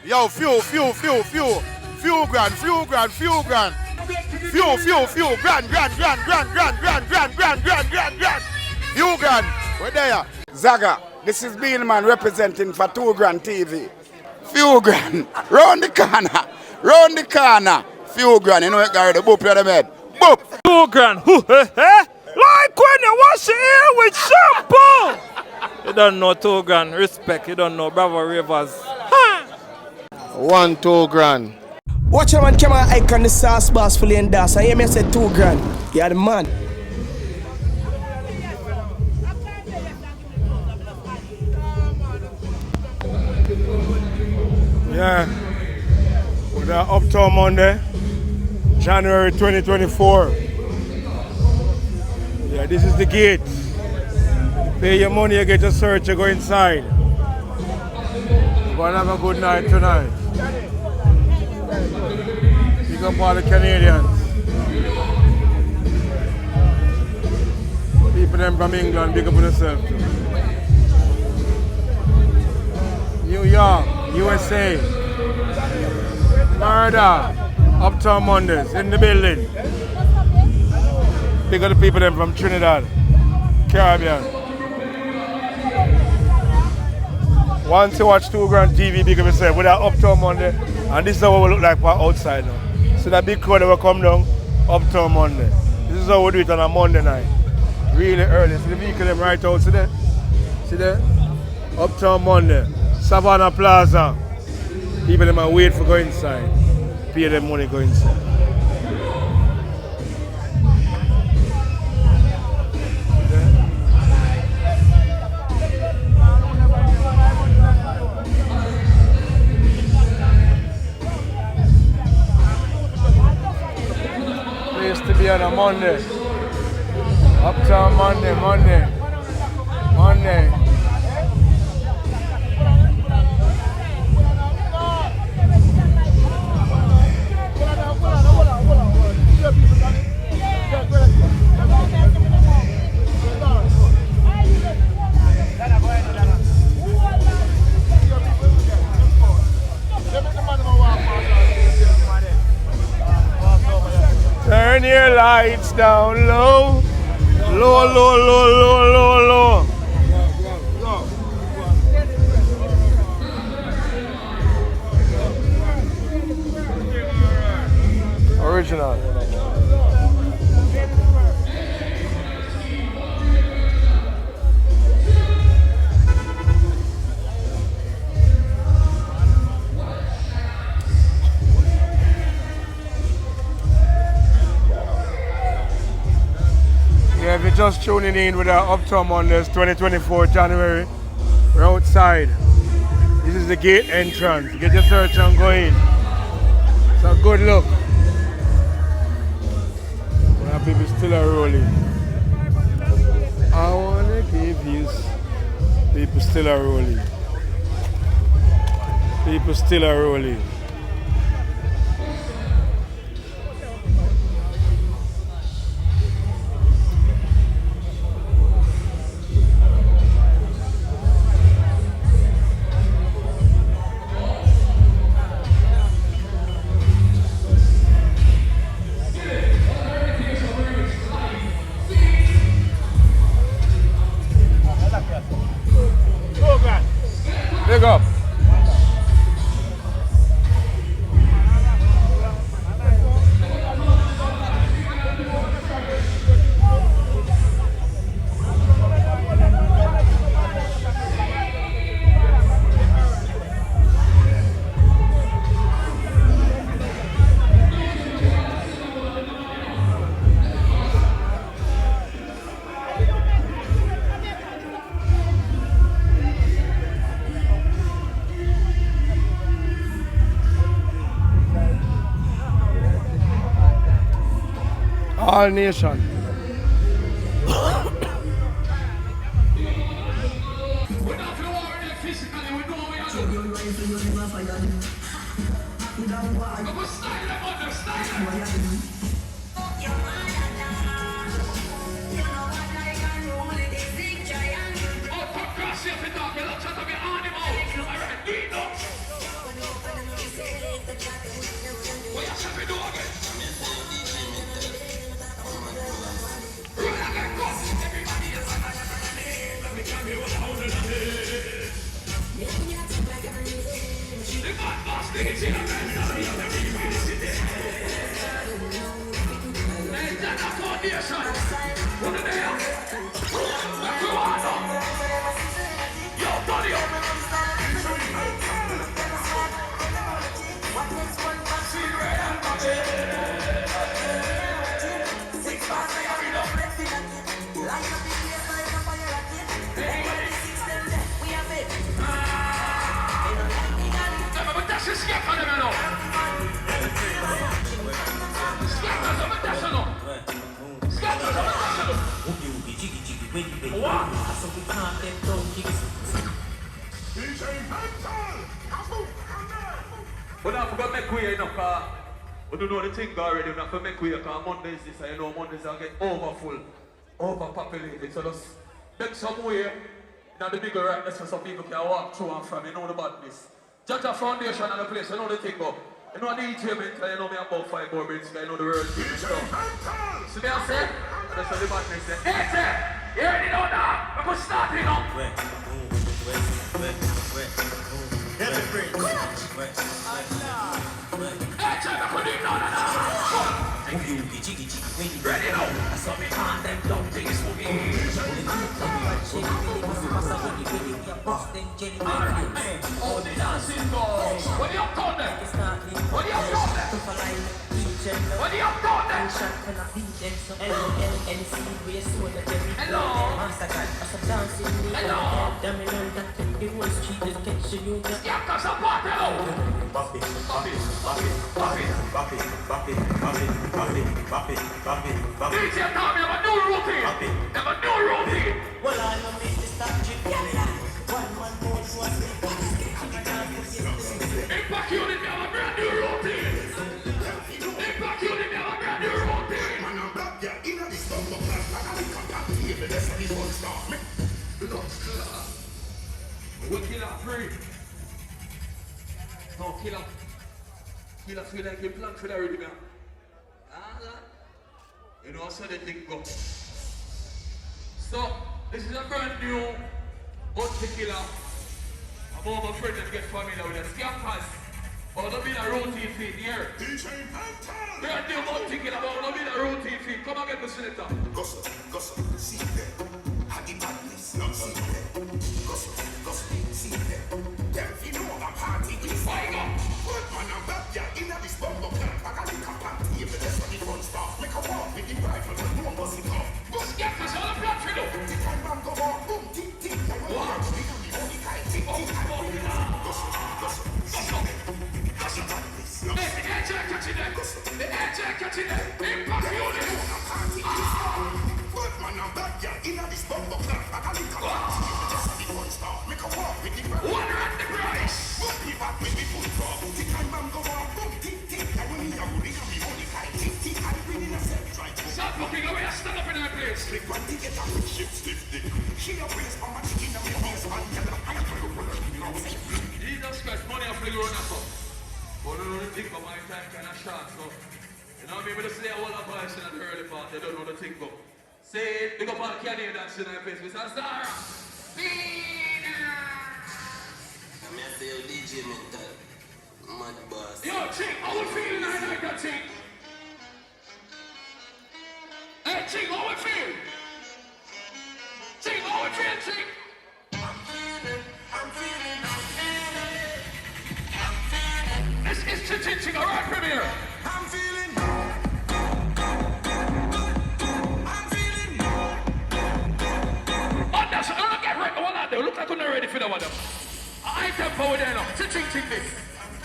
Yo, fuel grand, fuel, grand, fuel grand. We're there. Zaga, this is Beelman representing for 2 Grand TV. Fuel grand, round the corner, fuel grand. You know it got the boop on the bed. Boop. 2 grand. Like when you wash your hair with shampoo. You don't know 2 grand. Respect. You don't know Bravo Ravers. 2 grand. Watch your man camera icon the sauce boss fully and das. I hear me say 2 grand. You're the man. Yeah. With the Uptown Monday, January 2024. Yeah, this is the gate. Pay your money, you get a search, you go inside. We're gonna have a good night tonight. Pick up all the Canadians. People them from England, big up on yourself too. New York, USA. Murder. Uptown Mondays in the building. Big up the people them from Trinidad, Caribbean. Once you watch 2 Grand TV, big up yourself with that Uptown Monday. And this is how we look like outside now. So that big crowd that will come down, Uptown Monday. This is how we do it on a Monday night. Really early. See the vehicle them right out, see there? See there? Uptown Monday. Savannah Plaza. People them are wait for go inside. Pay them money go inside. To be on a Monday. Uptown Monday. Turn your lights down low. Low. Original. Yeah, if you're just tuning in with our Uptown Mondays 2024 January, we're outside. This is the gate entrance. Get your search and go in. So good luck. Well, people still are rolling. I wanna give you. People still are rolling. People still are rolling. Big up. All nation. But I forgot make way enough, we don't know the thing already, we have to make way, because Monday is this, and you know Mondays will get overfull, overpopulated, so just make some way in the bigger rightness so some people can walk through and from, you know the badness. Judge a foundation and the place, you know the thing go. You know the enjoyment, you know me about 5 more minutes, you know the world thing and stuff. See me I say? That's what the badness say. Hey, sir! You already know now, we're going to start it now. Ready now? I saw me hand them down things for me. All the dancing goes. What do you have done then? What do you have done then? What do you have done then? Hello. Hello. Yeah, cause I'm part hello. Bop it, bop it, bop it, bop it, bop it, bop it, bop it, bop it, bop it, bop it, bop it. DJ Tommy, have a new routine. Have a new routine. Well, I know me to stop you. One more to us. Impact Unit, have a brand new routine. Impact Unit, have a brand new routine. Man, I'm back there in this bumble class. I got to come back here, but that's what this one start. We'll kill her free. No, kill her. Kill her free like you plan for the already, man. You know, so the thing go. So, this is a brand new bounty killer. I'm all my friends that get familiar with the scampers. But don't be the routine feed here. Brand new bounty killer, but don't be the routine feed. Come on, get the selector. Gossip, see there. Hagi badness, not see there. Gossip, see there. Them you know the party is fire. Good man, I'm back there in this bumble club. I got a party, but that's what the fun start. Make a walk with the rifle, but no one was it off. Bus get us all a blood for you. The time man go on, boom, tick, tick. Wow. We can be only guy, tick, tick. Gossip, badness. The edge are catching them. The edge are catching them. Impact Unit. Good man, I'm back there in this bumble club. I got a party, but that's what the fun start. Make a walk with the rifle. One at the price. Boom, be back with the foot drop. The time man go on, boom, tick, tick. And when we are moving, we only guy, tick, tick. I'm winning a set, right? Stop looking away, stand up in that place. Click one to get a quick shift, stiff dick. She a waste for my chicken and my face on yellow. Jesus Christ, money a figure on us up. But I don't know the thing, but my time kind of short, so. You know what I mean? But just say a whole lot of voice in the early part, they don't know the thing, but. Say it, big up all Canadian dancing in the face, Mr. Zara. I'm a fail DJ mental. Mad boss. Yo, Ching, how we feeling right now, that Ching? Hey, Ching, how we feel? Ching, how we feel, Ching? I'm feeling. This is Ching, alright, Premier. I'm feeling. Oh, that's get right. Hold on there. Look like we're not ready for that one. I tempo with there now. Ching this.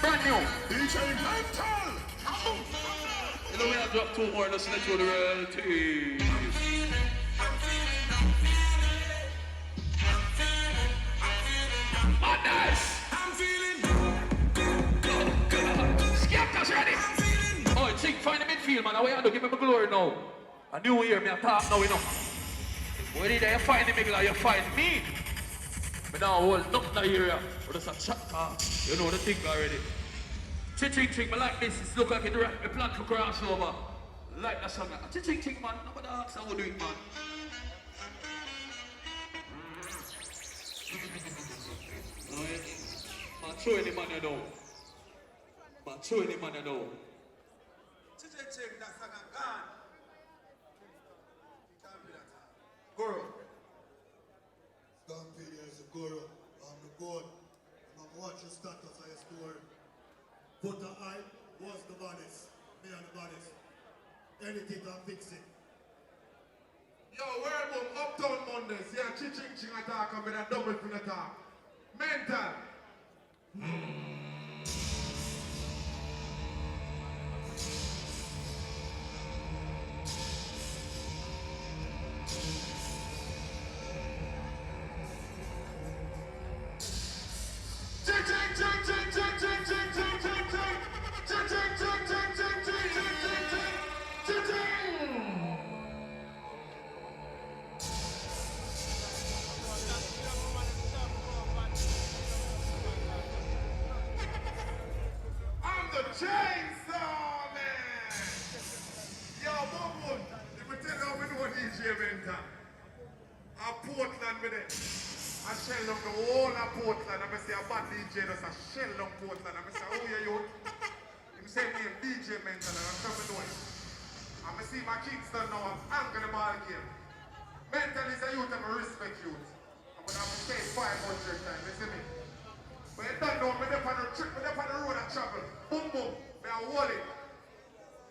Brand new. DJ Mental. You know we have dropped 2 more. Let's let you the reality. Madness. I'm feeling. Skepta's ready. Oh, Ching, find the midfield, man. I want to give him a glory now. A new year, me a talk now, you know. Where did you find the middle? You find me. But now hold nothing in the area. But just a chat talk. You know the thing already. Ching, I like this. It look like it's right. I plan to crossover. Like that song. Ching, man. Nobody asks how we do it, man. I'm throwing the man, you know. But show any man you know. Check that Saga gone. Guru. Stampede is a guru. I'm the god. I'm watch the status of your story. But I was the baddest. Me and the baddest. Anything can fix it. Yo, where about Uptown Mondays? Yeah, ching attack and with a double pin attack. Mental. I'm the Chainsaw Man! Yo, Bobo, let me tell you how we do a DJ Mental. A Portland with it. I shell down the whole of Portland. I'm say a bad DJ does a shell down Portland. I'm say, oh yeah, you. Him say me DJ Mental and I'm coming doing. I'm see my Kingston now, I'm angry the ball game. Mental is a youth, I'm a respect youth. I'm gonna have to say 500 times, you see me? But you don't know, I'm up on the trip, I'm up on the road and travel. Boom, boom, me I hold it.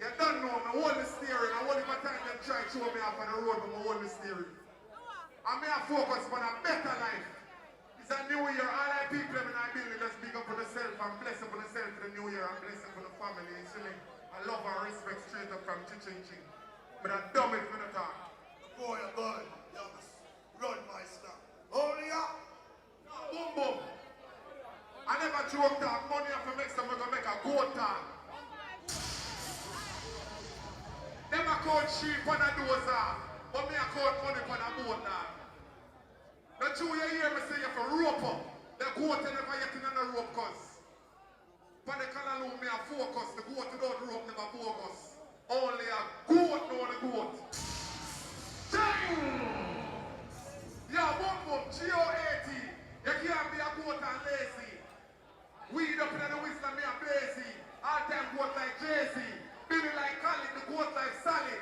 You don't know, I hold the steering. I hold it by the time they try to show me off on the road, but I hold the steering. And me I focus on a better life. It's a new year, all I people in my building just big up for themselves and bless up for themselves for the new year and bless up for the family, you see me? I love and respect straight up from ching. But I dumb it for the talk. Boy, a boy, you must run my stuff. Only up. Boom, boom. I never joke talk. Money have to make some, we're going to make a goat talk. Never caught sheep on a dozer, but me I caught money on a boat now. The two you hear me say you have to rope up. The goat never get in on the rope cause. But the Callaloo me a focus, the goat without rope never bogus. Only a goat know the goat. Yeah, boom, G-O-A-T. You can't be a goat and lazy. Weed up in the wisdom, me a blazy. All time goat like Jay-Z. Billy like Colin, the goat like Sally.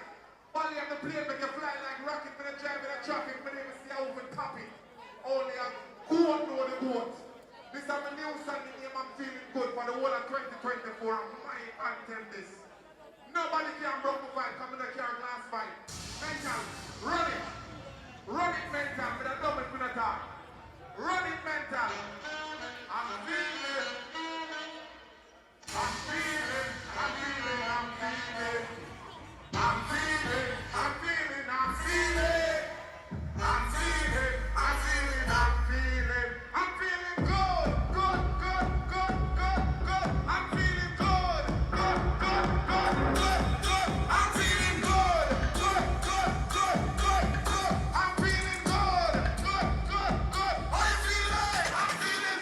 Bally on the plane, make you fly like rocket for the drive in the traffic. My name is Yahoo and Papi. Only a goat know the goat. This is my new Sunday name, I'm feeling good for the whole of 2024. I'm my anthem this. Nobody can broke the fight, come in the car glass fight. Mental, run it. Run it, Mental, with a double pin attack. Run it, Mental. I'm feeling. I'm feeling. I'm feeling. I'm feeling. I'm feeling. I'm feeling. I'm feeling. I'm feeling. I'm feeling. I'm feeling. I'm feeling good. Good. Good. Good. Good. Good. I'm feeling good. Good. Good. Good. Good. Good. I'm feeling good. Good. Good. Good. Good. Good. I'm feeling good. Good. Good. Good. How you feeling? I'm feeling.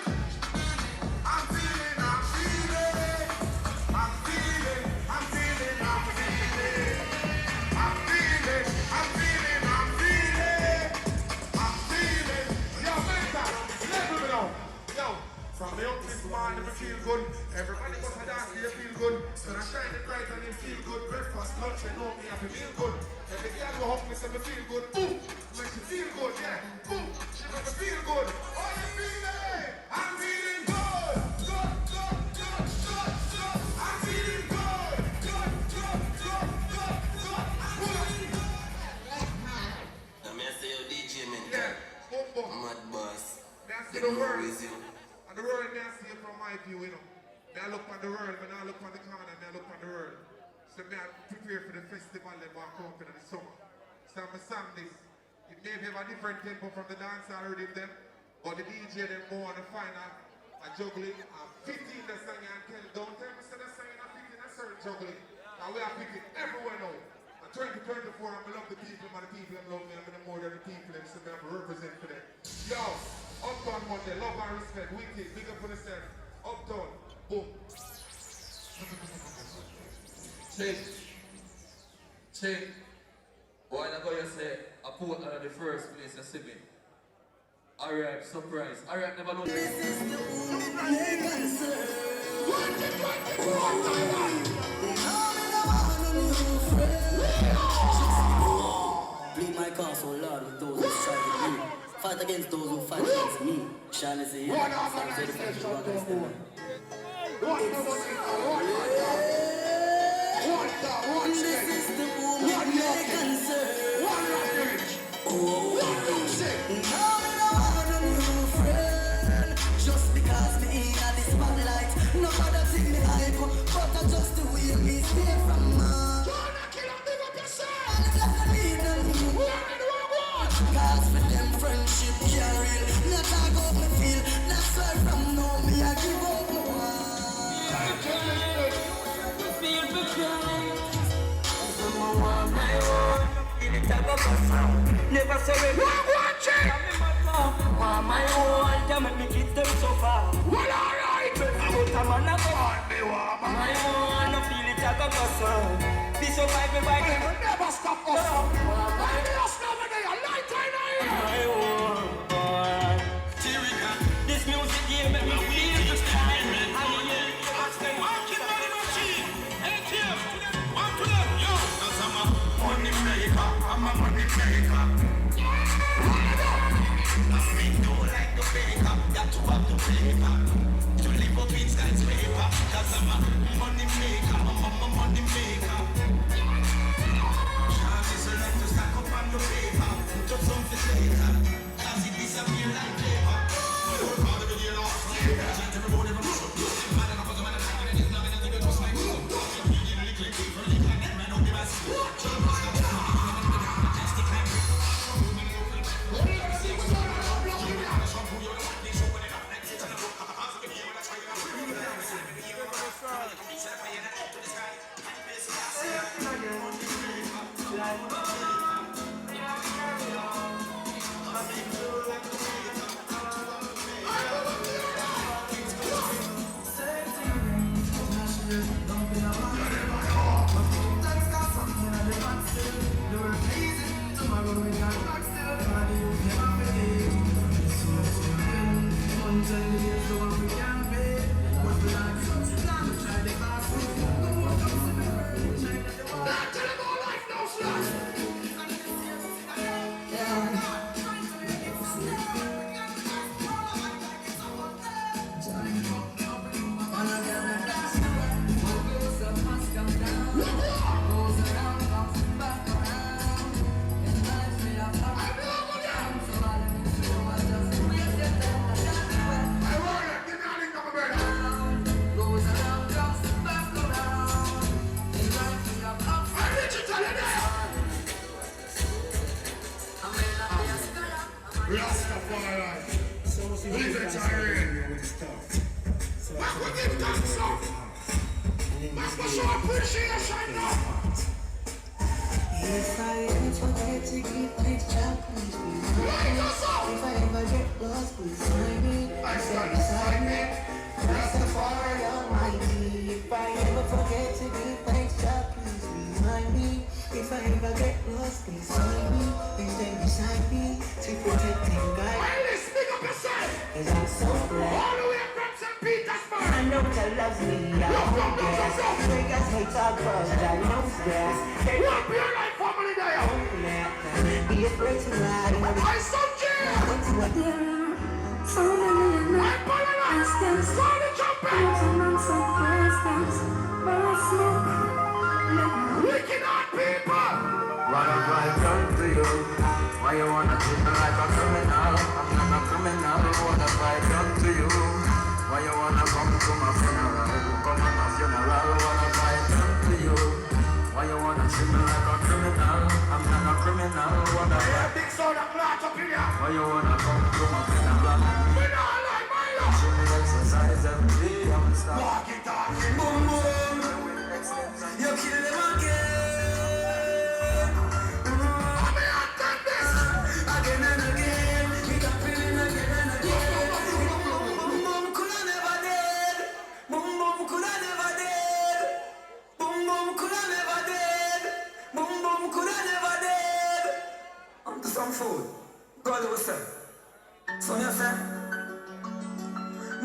I'm feeling. I'm feeling. I'm feeling. I'm feeling. I'm feeling. I'm feeling. I'm feeling. I'm feeling. I'm feeling. Yo, Mental, let me know. Yo, from the up this morning, me feel good. Everybody goes to dance, you feel good. So I shine it bright and you feel good. Breakfast, lunch, you know me, I feel good. Every girl go home, me say me feel good. Boom, make you feel good, yeah. Boom, she make me feel good. How you feeling? I'm feeling good. Good, good, good, good, good. I'm feeling good. Good, good, good, good, good. Now me I say your DJ Mental. Yeah, boom, boom. Mad boss. Me I see Get the no world. with you. And the world, me I see it from my view, you know. Me I look on the world, me I look on the corner, me I look on the world. So me I prepare for the festival that will come up in the summer. So I'm a song this. It may have a different tempo from the dancehall rhythm them, but the DJ them more on the final, a juggling, and fitting the song and tell, don't tell me so the song and fitting a certain juggling. And we are fitting everywhere now. And 2024, I love the people, and the people them love me, I'm more than the people them, so I'm represent for them. Yo, Uptown Monday, love and respect, wicked, big up for yourself. Uptown, boom. Check. Boy, I go you say, I put on the first place, you see me. Alright, surprise. Alright, never know. This is the only Plead my cause, oh Lord, with those who strive with me. Fight against those who fight against me. Shine is the end. This is the moment they concern. Just because me in the spotlight, no other thing me hype, but I just the way me stay from cause for them friendship can't real. Not talk up me feel, that's why from now me I give up my feel for crying. Never surrender. My own, can make me keep them so far. Well, alright. But I'm a my own, I feel it, I got concern. Be survived by them. Never stop us. My own, this music here make me feel the time. Walking money machine. ATM. One to them. Yo, cause I'm a money maker. I'm a money maker. Me do like the baker, got to have the paper to live up in skyscraper. Cause I'm a money maker, I'm a money maker. Chances are like to stack up on your paper, put up some fish later, cause it disappear like paper. We work hard every day last year, change every morning from show. Man and up as a man and I can it's not anything that just like so. You didn't lick like paper, lick like that man, don't be massive.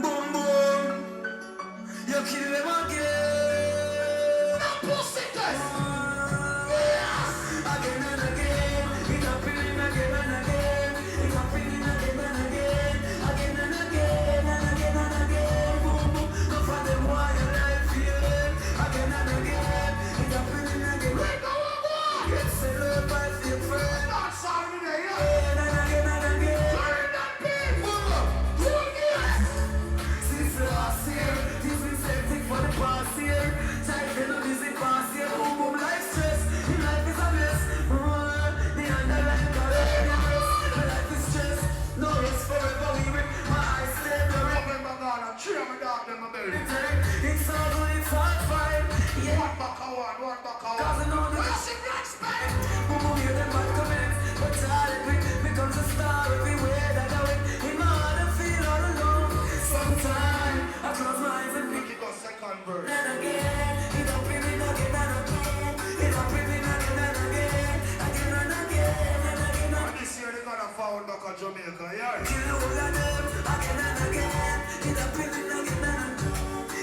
Boom boom, you kill them again. pussy test. Yes. Again and again, it happening again and again. It happening again and again. Again and again and again and again. Boom boom. No for them why your life feeling. Again and again, it happening again. Right now, boy. Get set up by fake friend. Not sorry there, yeah. Again and again and again. Turn that beat, mama. Do it again. Since last year, this is hectic for the past year. Child, they no busy past year. Boom boom, life stress. Your life is a mess. The underlying cause. Life is stress. No rest forever. We rip my eyes stay blurry. Remember God, I'm cheer my dog, them my belly. It's all good, it's hard fight. Yeah. One back a one, one back a one. Cause I know the massive respect. Boom boom, hear them bad comments. But Charlie Quick becomes a star everywhere that I went. In my heart I feel all alone. Sometimes I close my eyes and think it goes second verse. And again, it happening again and again. It happening again and again. Again and again and again. And this year they gonna foul back on Jamaica, yeah. Kill all of them again and again. It happening again and again.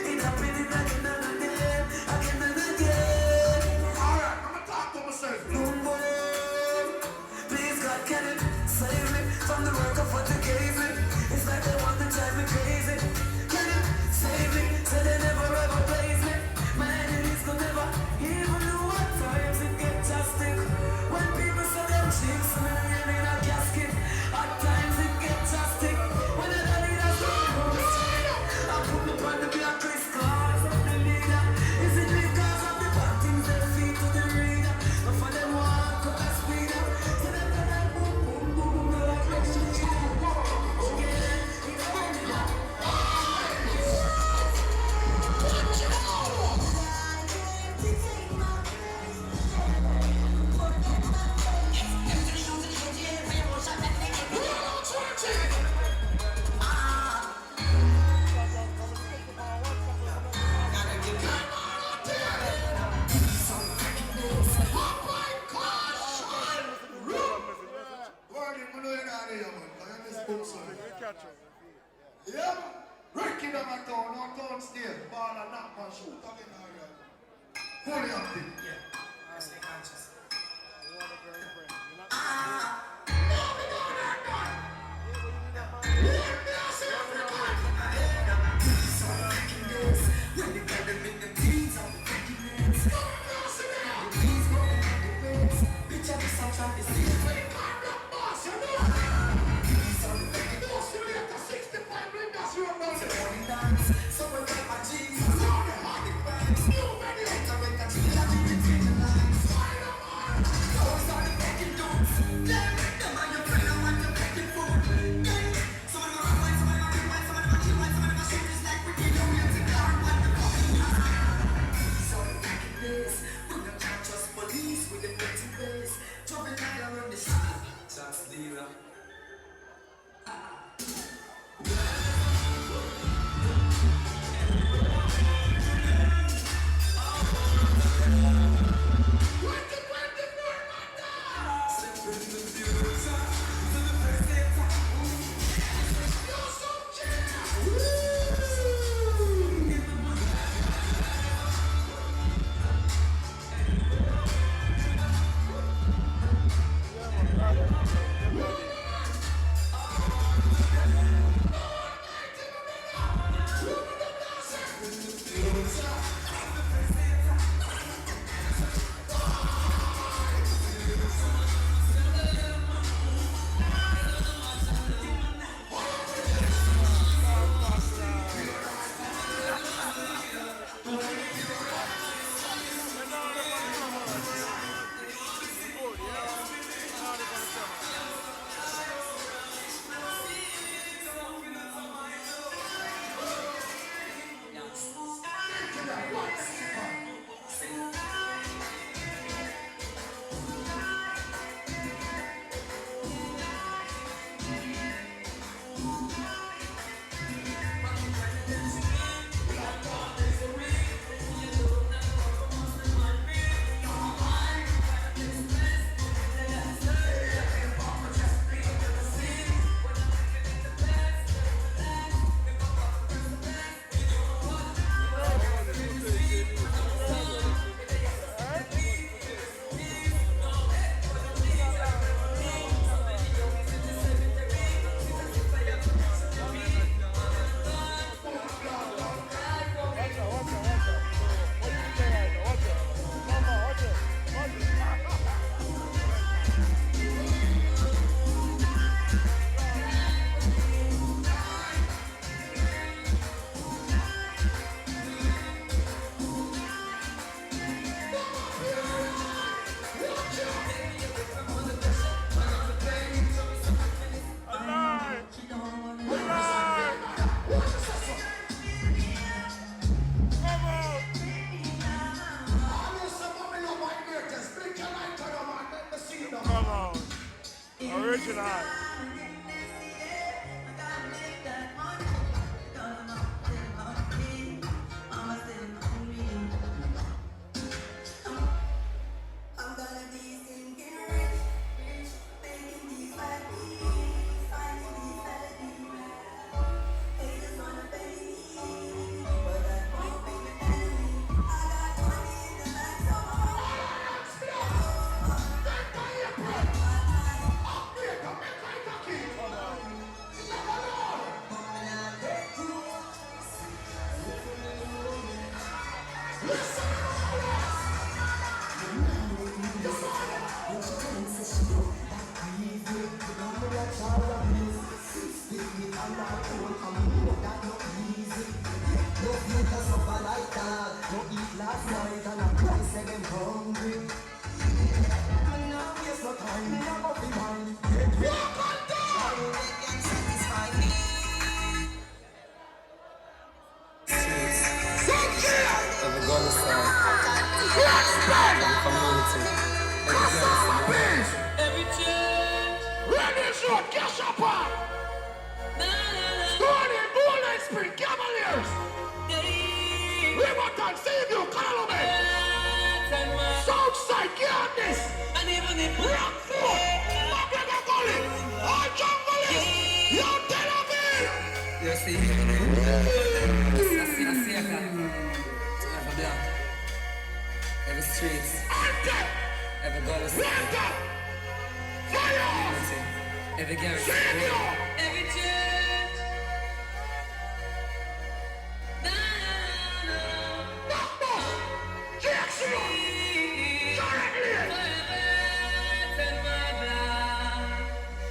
It happening again and again. Again and again. Alright, I'm gonna talk to myself. Boom boom. Please God, can it save me from the work of what they gave me? It's like they want to drive me crazy. Can it save me so they never ever praise me? My enemies could never even know what times it get drastic. When people say them cheeks, I'm in a casket. At times it get drastic. When I need a song, I put me on the black Chris cars of the leader. Is it because of the bad things they feed to the reader? But for them walk up a speeder. So them go like boom boom boom, go like next to the yeah, Ricky them a town, no town stay. Ball and knock and shoot again area. Fully active. Yeah, I stay conscious. No, we don't have that. Let me ask you Africa. So freaking this. When they get them in the teens, I'm freaking this. No, the teens go in the waves. Bitch, I'm just trying to see. When you can't run boss, you know. So we make my jeans, so the money banks, you ready to make a chill and you between the lines. Spider-Man, those are the fucking dudes. Them are your friend, I want your fucking food. Some of them are white, some of them are white, some of them are kill white, some of them are shoot just like we did. Don't get to car, what the fucking so the fucking days, we don't trust police with the dirty ways. Jumping like around the shop, just dealer. Mission High. I'm gonna be thinking rich, making these bad beats, finding these bad beats. They just wanna pay me, but that won't be the enemy. I got money in the bank, so every streets, every goal, every garrison, every church.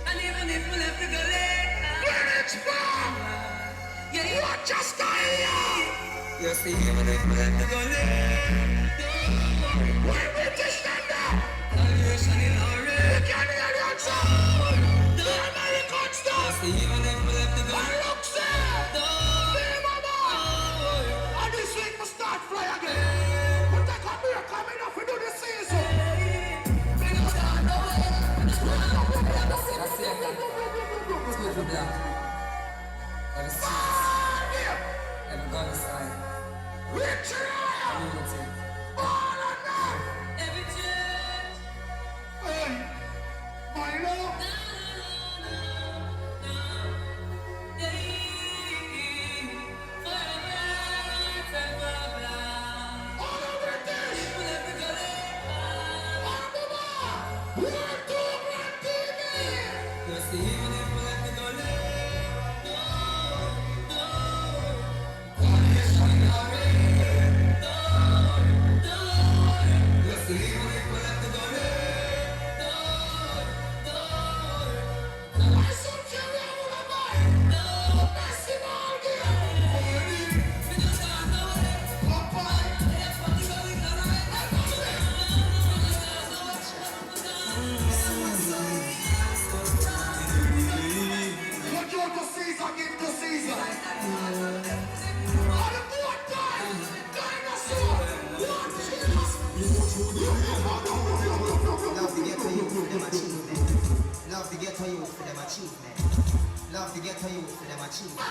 And even if we left the gully, what just you see, even if we left the gully, when we just stand up, salvation in our race. We can't hear the answer. The American stuff. See, even if we left the gully, look, sir. And this week we start fly again. We take a beer coming up, we do the season. Bring us down, no way. Every street, every gun side, community, every church. Hey, my love. All over this. We're doing TV. You see, even if we left the gully, love the ghetto youth for them achievement. Love the ghetto youth for them achievement.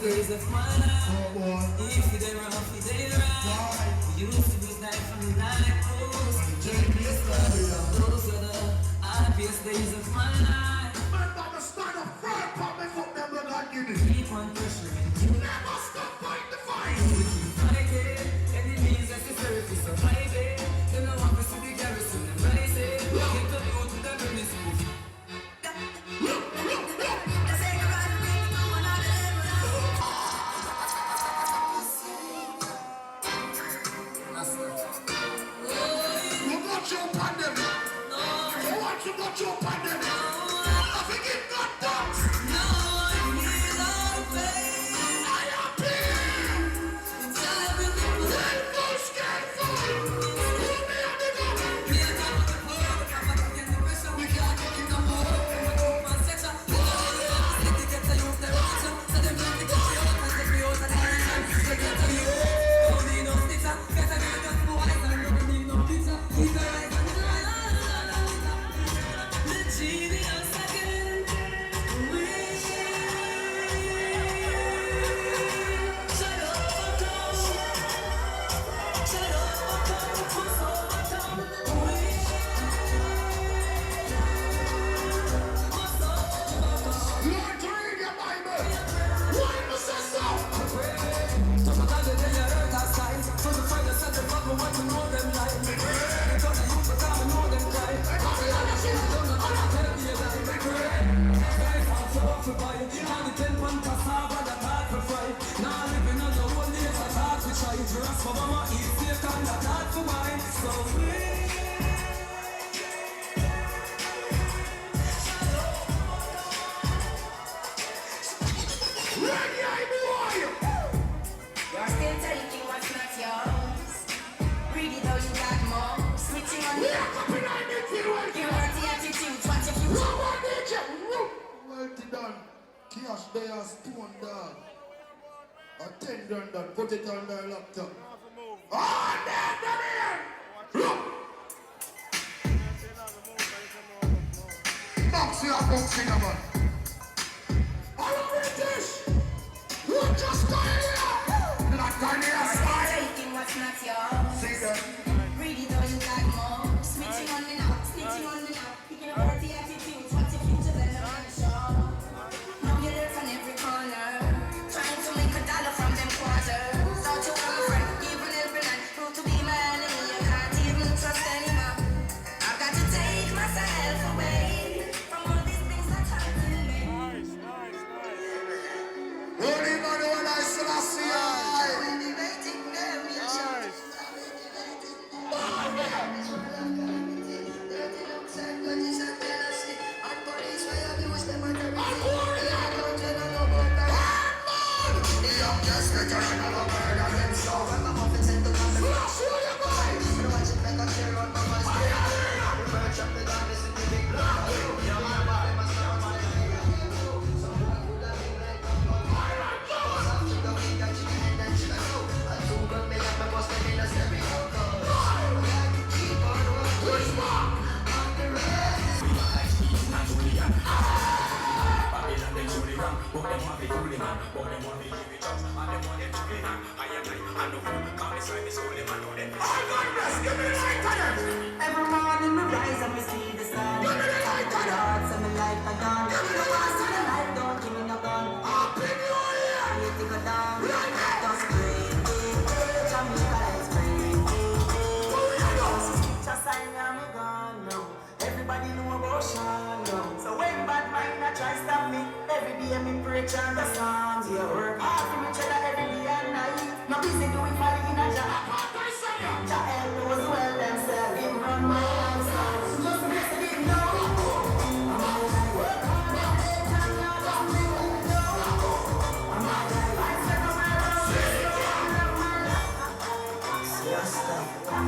Days of my life. If you did wrong, if you did right. We used to be night from the night. Those are the happiest days of my life. Remember to stand up firm, pop me foot, them we got give it. Keep on pressuring. You never stop fight the fight. We keep fighting. Any means necessary to survive it. Them no want to see the garrison and rise it. Get the youth to the business move. for buy. All the 10 pound cassava that hard for fry. Now living on the old days that hard for try. Dress for mama, eat steak and that hard for wine. So you're still taking what's not yours. Greedy though you got more. Switching on the attitude, watch your future. Well done. Cash there, spoon dog. A 10 grand done. Put it on the laptop. Oh, damn, box your box in a man. All British. You just got here. Not on your side. Taking what's not yours. See that? Greedy though you got more. Switching on me now, snitching on me now. Picking up all the attitudes, watch your future, then I'm not sure. Now you live on every corner, trying to make a dollar from them quarters. Thought you were my friend, even helping and prove to be my enemy. You can't even trust anymore. I've got to take myself away from all these things that happen to me. Holy man, when I still see every morning we rise and we see the sun. Lord, send me light a dawn. You know I see the light, don't give me no gun. You to go down. Just break it, Jamaica, let's break it. Just sign I'm gone now. Everybody know about Sean now. So when bad mind I try stop me, every day me preach on the Psalms. You work hard for each other every day and night. No busy doing for the inner job. Child knows well themselves, him run my hands down. Just miss it, didn't know. I'm all like, work hard all day, time you don't know. I'm all like, I step on my road, I love my life. Yes, I'm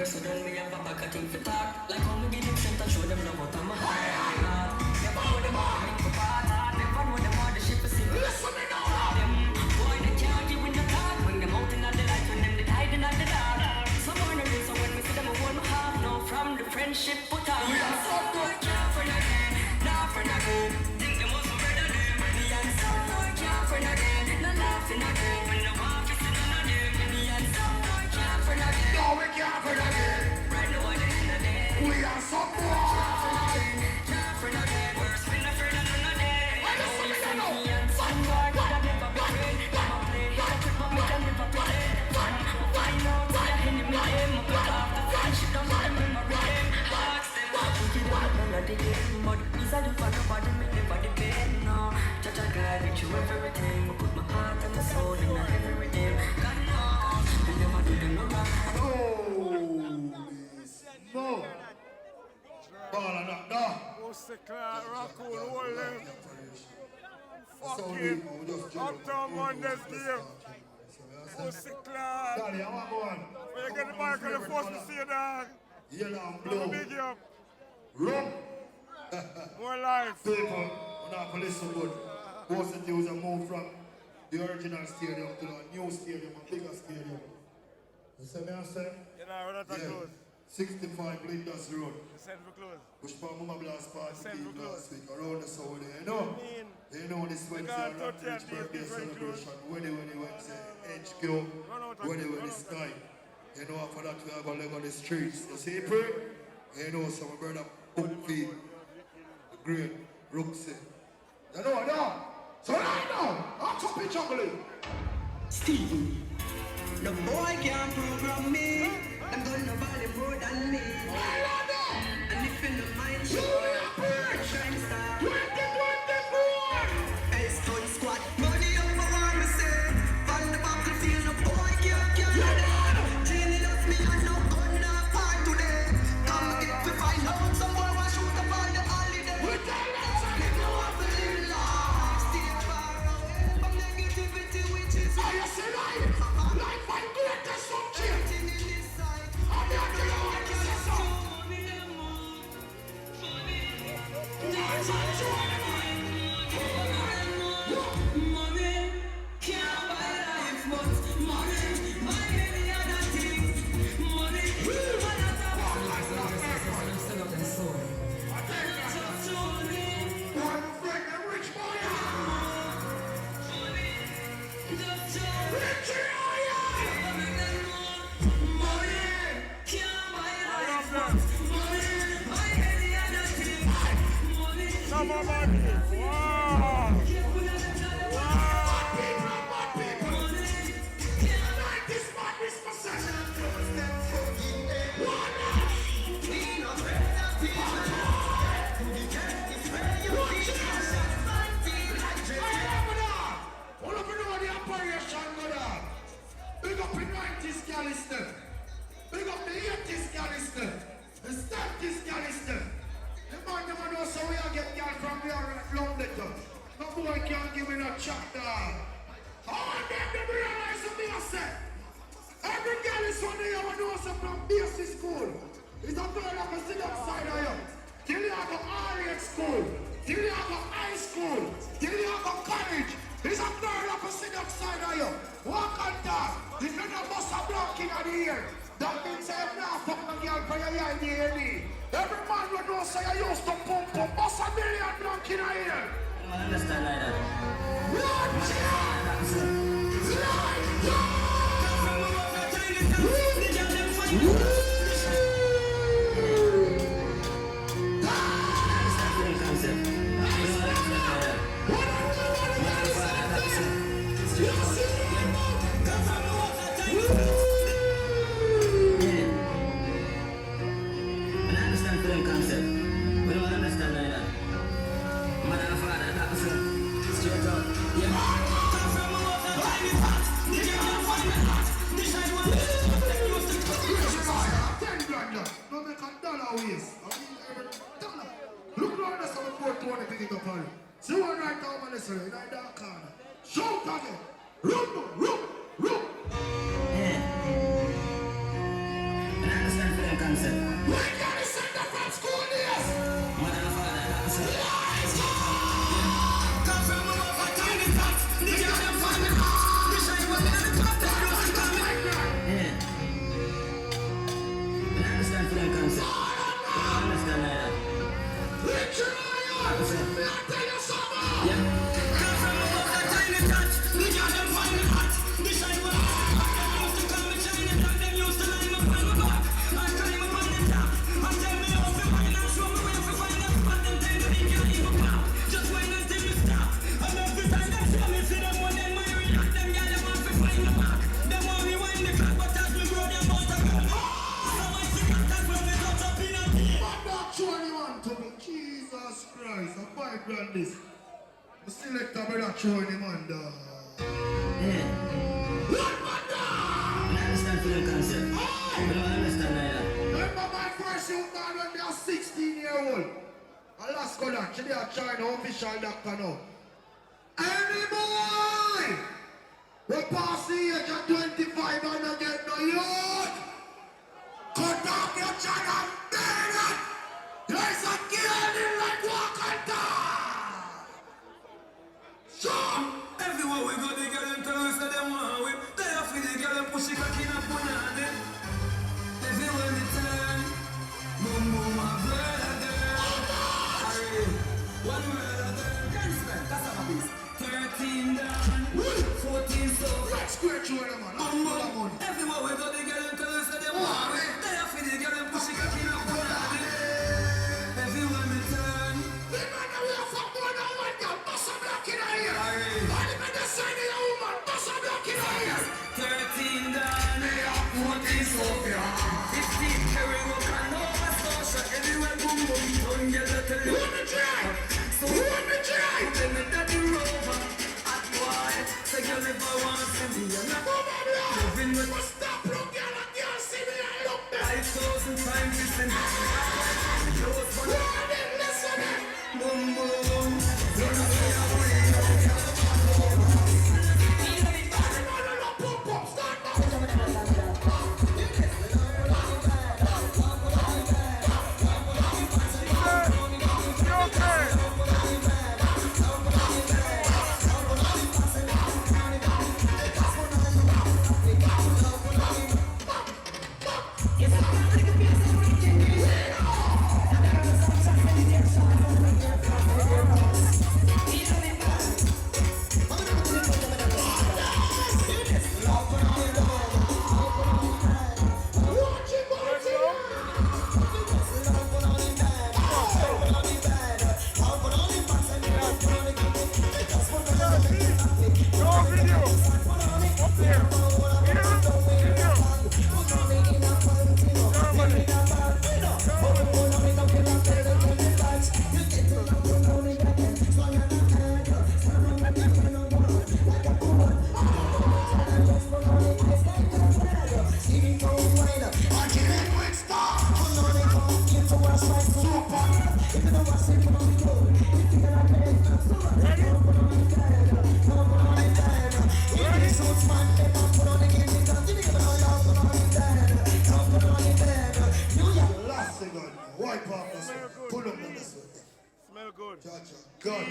work so done, me have a back a thing for talk. Like how me give them strength and show them love out of my heart. Never know them all link for part. Never know them all the ship is sinking. Listen me now. Them boy they can't give in the dark. When them out in the light, when them they hiding at the dark. Some more no reason when me see them I hold my heart. No from the friendship put on. We are so good, can't friend again, not friend again. Think them was better than me and some boy can't friend again, not laughing again. When the walk is in on them, me and some boy can't friend again. No, we can't friend again. Right now at the end of the day, We are some boy. can't friend again. Worse when I friend another day. Now we see me and some boy could have never be friend. Never play, hypocrite but me can never pretend. Find out why the enemy them. Up with half the friendship, don't let them memory them. Ask them what you give them another day. But these are the fun nobody me never depend. No, judge a guy with you everything. I put my heart and my soul in every day. God knows, they never do them no wrong. No. Ball and that down. Pussy Clan, Raccoon, hold them. Fucking Uptown Mondays game. Pussy Clan. Daddy, I want to go on. When you get the mic on the first to see you, dog. Yellow and Blue. blue. Big you up. Rum. More life. People, when I police so good, most of the use move from the original stadium to the new stadium, a bigger stadium. You see me I say? You know, we're not that close. 65 Blinders Road. The Central close. Which part Mama Blast party Central came close. last week around the south there, you know? They know this Wednesday can't around touch Rich your birthday DSP very close. celebration. When they Wednesday, HQ, Run out of when here, they sky. You know after that we are going to leg on the streets. You see pray? You know some brother Bookfeed, the great Rooksy. You know that? So right now, I'm top of juggling. Steven, the boy can't program me. I'm gonna value more than me. And if in the mind sure, shine star. 2024. Hey, Stone Squad, money up for one me say. On the battlefield, the boy can't carry. Cleaning up me and no gun not part today. Come get to find out some boy will shoot up on the holiday. We tell them If you want to live life, stay far away from negativity, which is I say life. Life and greatest subject. everything in this side. I'm here to you want to say so. That's what you want to Money can't buy life, but money buy any other thing. Money, instead of the soul. Just money, One friend, a rich boy. just Rich money can't buy life, but money buy any other thing. Money, Some more money. Wow. Big up the 90s Gallister. Big up the 80s Gallister. The 70s Gallister. The man never know so we all get girl from here at London. No boy can't give me no chat dog. I want them to realize something I said. Every girl is one day you know something from basic school. It's a girl that can sit outside of you. Till you have a RA school. Till you have a high school. Till you have a college. It's a girl that can sit outside of you. Walk and talk. If you don't bust a block in the ear, that means I'm not fucking a girl for your ID. Every man will know say I used to pump bust a million block in the ear. I understand like that. Look around us on the 420 pick it up on. See one right down on this way, in that dark corner. Shout again. Run. Yeah. And I understand concept. We got to send them from school days. Mother and father, that's it. Let's go. Come from over tiny tots. The girl them find me hot. The shine one in the top. That close to come in. Yeah. I understand for that concept. I understand that. Yeah. Come from over tiny tots. The girl them find me hot. The shine one in the top. That close to come in. Shine top. Them used to line up on my back. I climb up on the top. And tell me how to find and show me where to find that spot. Them tell me they can't even pop. Just wait until you stop. And every time they show me, see them one them my react. Them girl them want to find the back. Them want me wind the clock, but as me grow them out of gun. So I see that when me touch up in a team. But not sure anyone to me. Jesus Christ, I'm quite grand this. I select a brother showing him under. Yeah. What man I understand for the concept. I don't understand either. Remember my first youth man when they are 16-year-old. Alaska that, she are China official doctor now. Any boy! We pass the age of 25 and don't get no youth. Cut off your chin and burn it. There's a girl in like walk and die. Sure. Everywhere we go, the girl them tell us that they want whip. They are for the girl them push it back in a punani. Everywhere we turn, boom boom a brother girl. Hurry, one brother girl. That's how it is. 13 down, 14 so. Let's square you in man. Boom boom. Everywhere we go, the girl them tell us that they want whip. They are for the girl them push it back in a punani. Everywhere we turn. The man that we have from more than one girl, bust a block in our ear. Hurry. All the men that sign in a woman, bust a block in our ear. 13 down, 14 so. 15 carry walk and Nova Scotia. Everywhere boom boom, don't get a tell you. Who me try? So Who me try? tell me that the rover at boy. Say you never want to see me. I'm not living with But stop, look, girl, and girl, see me and look there. 5,000 times listen. Listening. Boom boom. Smell good. Jaja, God.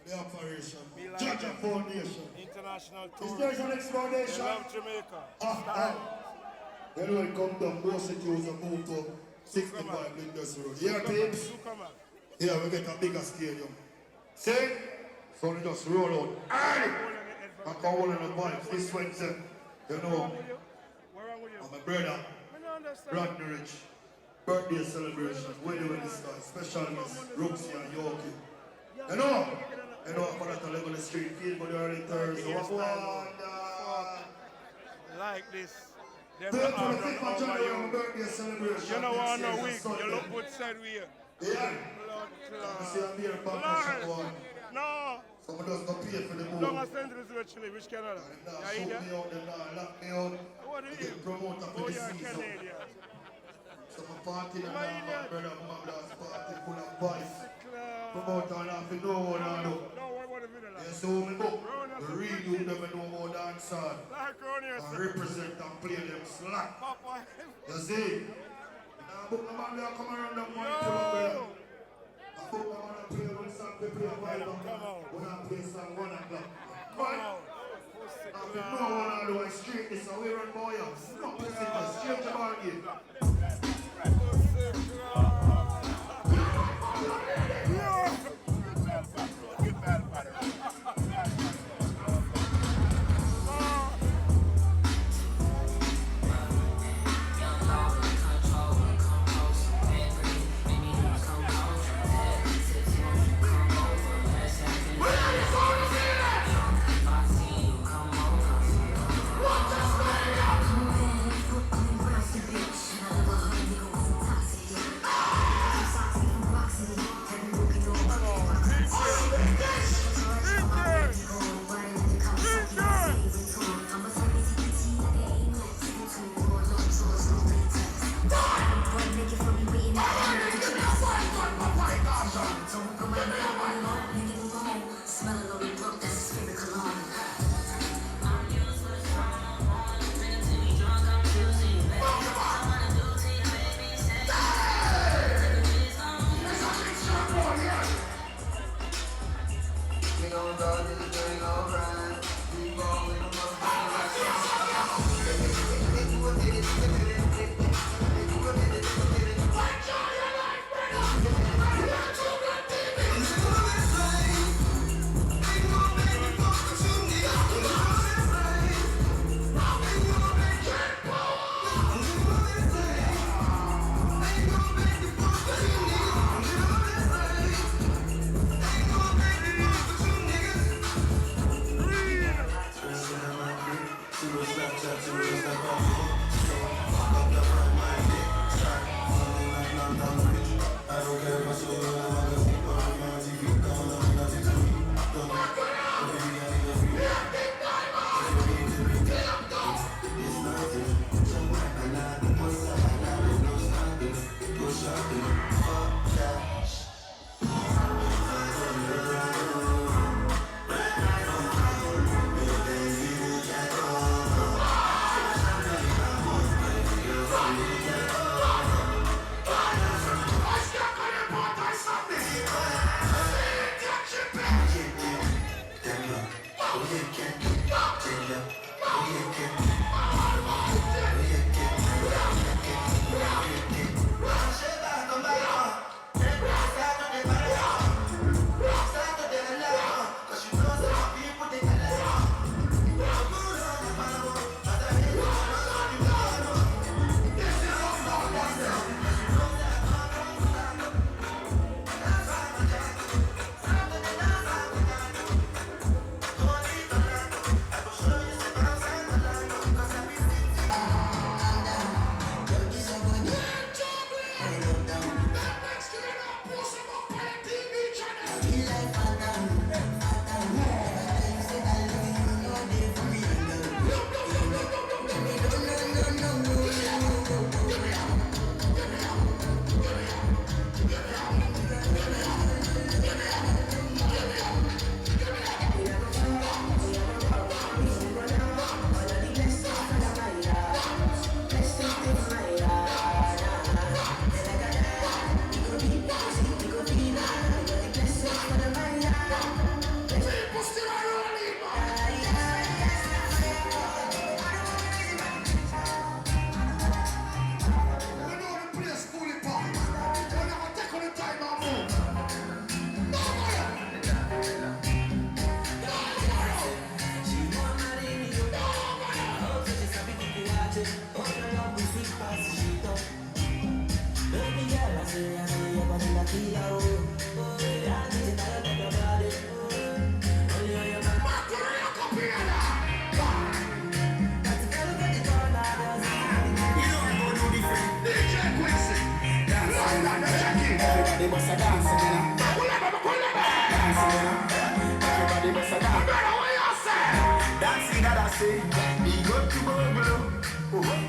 The operation. Jaja Foundation. International Is tour. there an explanation? They love Jamaica. Then when come down, most cities are moved to 65 Linders Road. Here, peeps. Here we get a bigger stadium. See? So we just roll out early. I come all in the vibes this Wednesday. You know, I'm a brother, Rodney Rich. Birthday celebration, wedding in the sky, special guests, Roxy and Yorkie. You know, for that I live on the street, feel for the early Thursday. What's like this. Third for the 5th of January, birthday celebration. You know what, no week, you look good said we. Yeah. I see I'm here back one. No. Someone does not pay for the move. Long as Central is actually, which Canada? Shoot me out, then lock me out. What do you promoter for the you're season. Canadian. So my party and my brother Magda's party full of boys. Promoter and I feel no one I know. No, what about the video? Yes, so me book. The real you never know about dance hall. And represent and play them slack. You see? book the man there come around that one to I book the man to play one song, they play a while back. When I play song 1 o'clock. But if you know what I do, I straight this away run boy up. No pussy, but straight to ball game.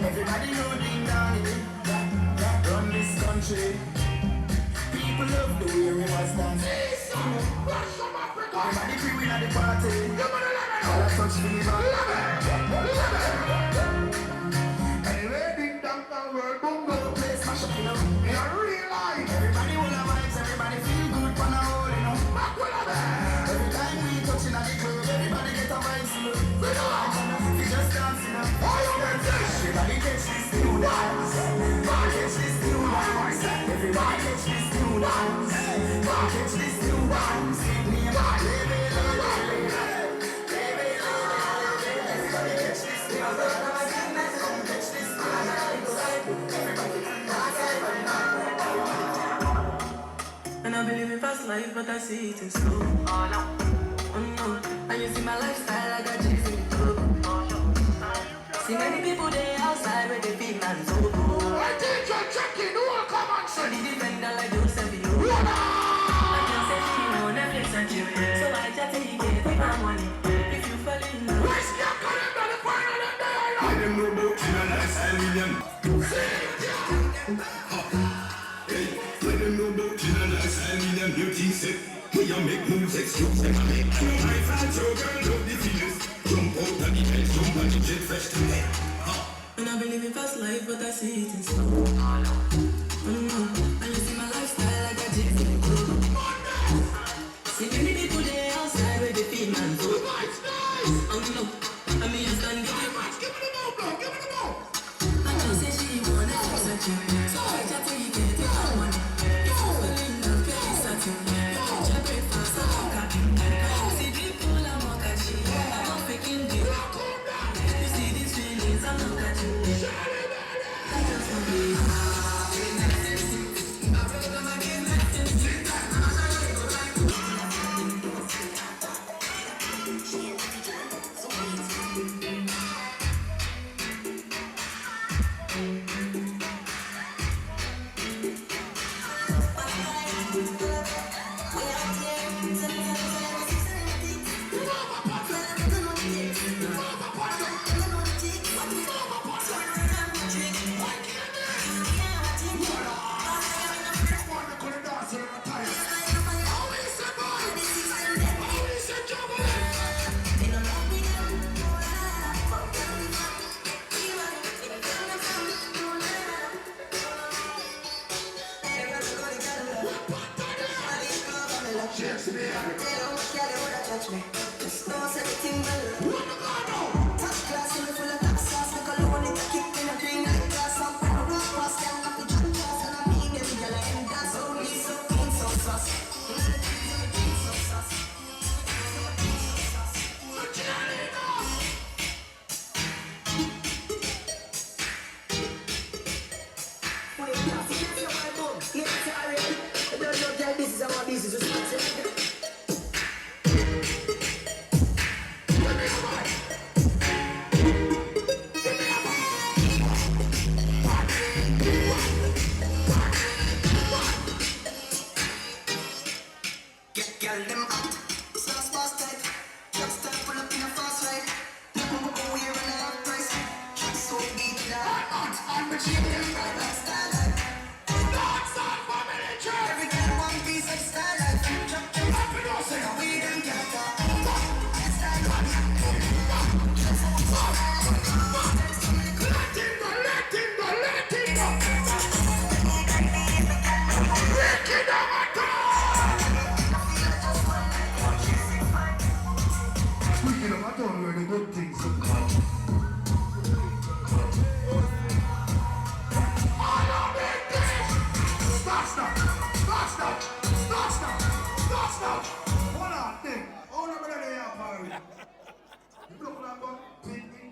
Everybody know ding dong, run this country. People love the way we must dance. Everybody free win at the party. All I touch me anyway, ding dong, world boom, go play smash up, you know. life, but I see it in slow. Oh no, and you see my lifestyle, I got chicks in the club. See many people there outside where they feel man so good. I think you're checking, who will come and So say? the defender like you say you. I can say she on Netflix and chill, so I just take it with my money. If you fall in love, Where's the current on the final and the island? Let them know about you and lifestyle million. Hey, let them know about you and lifestyle million. You think say, hey, you make moves, excuse them, I make. My fans, your girl, love the feelings. Jump out of the bed, jump on the jet fresh to me. and I believe in fast life, but I see it in slow. And you see my lifestyle, I got chicks in the club. See many people there outside where they feel man so. Oh no, I mean you stand give me much, give me the mouth, bro, give me the mouth. I know say she wanna fix a chick, so I just take it with my money. If you fall in love, get it started. Catch a breakfast, I'm a copy. See people, I'm a catchy. I'm a faking deal. You see these feelings, I'm not catching. I just want to be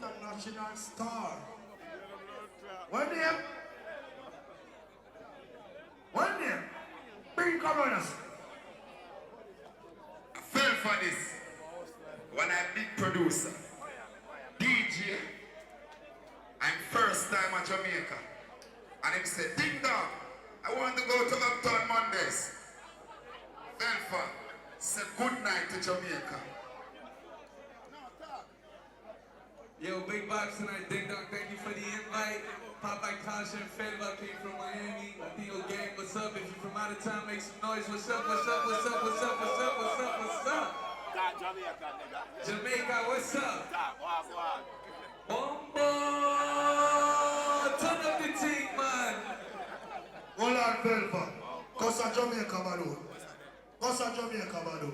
international star. What name? What name? Bring come on us. I fell for this when I'm big producer, DJ, I'm first time at Jamaica. And him said, Ding Dong, I want to go to Uptown Mondays. Fell for, said good night to Jamaica. Yo, big vibes tonight, Ding Dong. Thank you for the invite. Popeye Kasha and Felva came from Miami. Latino gang, what's up? If you're from out of town, make some noise. What's up? What's up? What's up? What's up? What's up? What's up? What's up? Jamaica, what's up? Bombo! Turn up the thing, man. Hold on, Felva. Cause a Jamaica, Bado. Cause a Jamaica, Bado.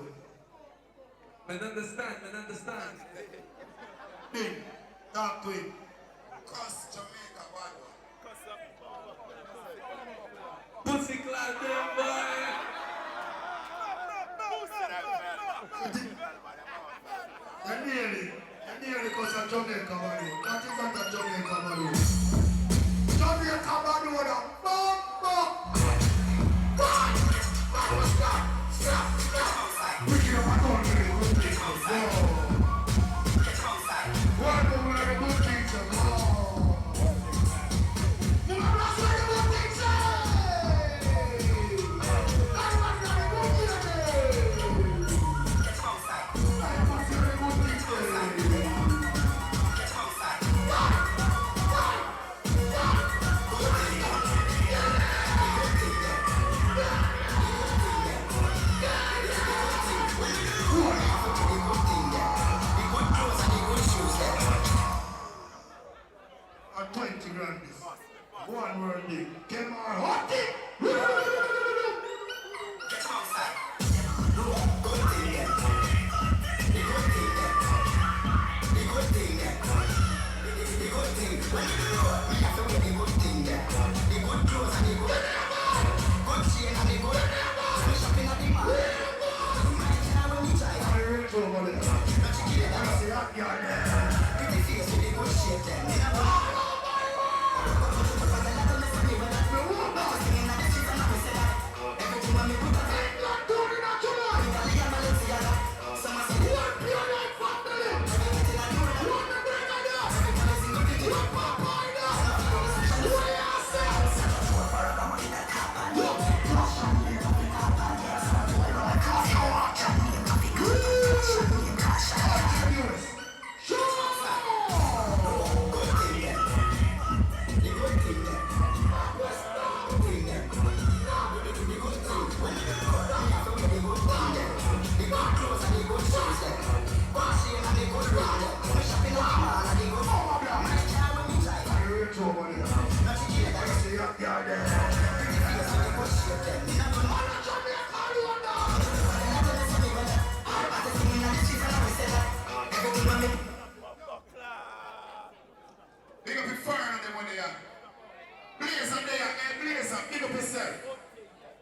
Man, understand, man, understand. Bing, talk to him. Cause Jamaica, Bado. Pussy clad them, boy. You're nearly cause a Jamaica, Bado. That is not a Jamaica, Bado. Jamaica, Bado, the bomb. Stop.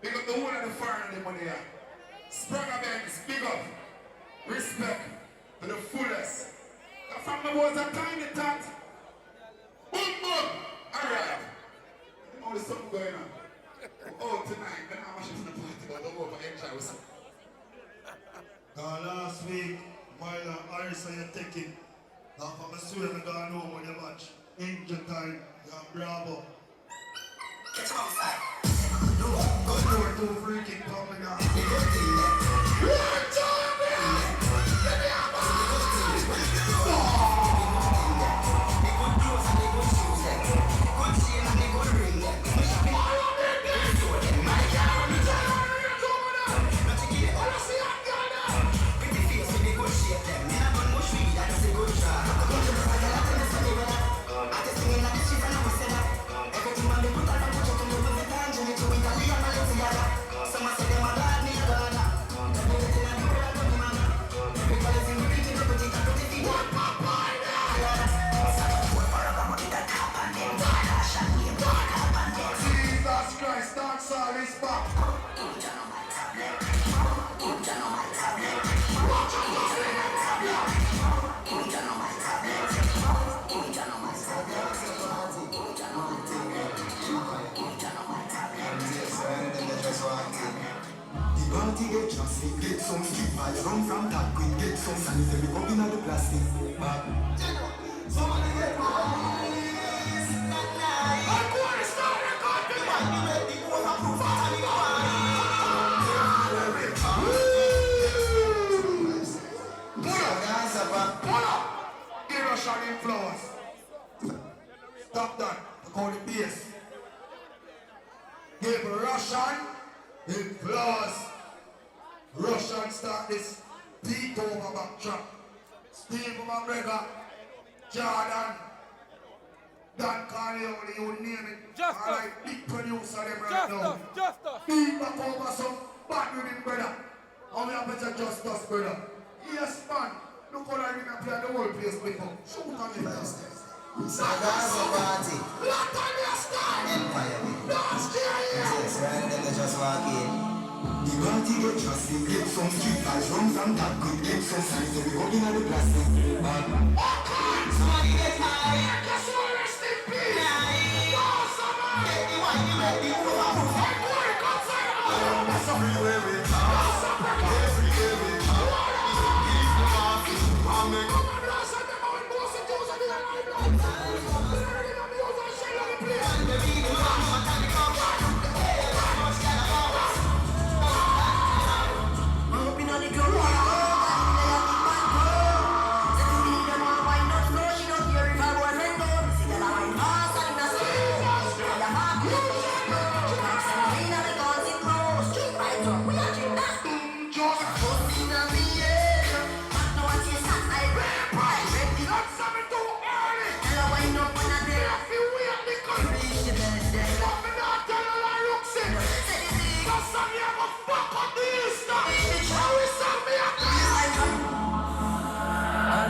Big up the whole of the foreign them on here. Spranger Benz, big up. Respect to the fullest. Now from the was a tiny tot. Boom, boom. Alright. You know there's something going on. Oh, tonight, then I'm actually to the party, but don't go for enjoy with last week, while Harris and you're taking, now from the swim and going home with your match. Angel time, you're bravo. Get him outside. Go door, 2 free kick coming down. Get drastic, get some street vibes, run from that quick, get some sanitary, up in the plastic. Somebody get my eyes, that night. I'm going to start recording. Might be ready, go and prove Pull up! Give us an influence. Stop that. I call it bass. Give Russian influence. Russian start this beat over back track. Steve McGregor, Jordan, Dan Carleone, you name it. Alright, big producer them right now. Beat back over some bad with him, brother. How many of them just us, brother? Yes, man. Look how I didn't play the whole place before. Shoot on me first. That's a party. Lot on your stand. Empire. Don't scare you. Yes, right, them they just walk in. The party get drastic, get some street vibes, run from that quick, get some sanitary, go in the plastic. Somebody get high. Just want to rest in peace. Oh, somebody. Get the wine, you ready, go on. I'm going outside. That's Everywhere we Everywhere we I'm making come on, last time them out, boss, and Jews, and the other blood. They're in the music, and shell on the place.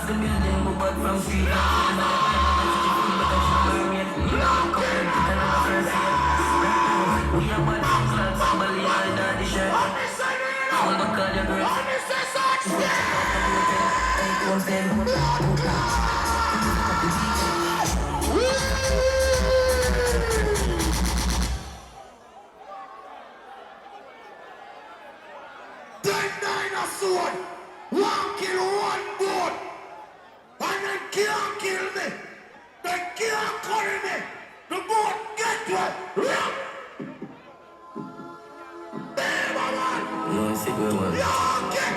The building we bought from street. We are one class, somebody hide on the shirt. All the color girls. Ten dinosaur, one kill one boat. And they can't kill me. They can't carry me. The boat get wet. No, see good one. Y'all get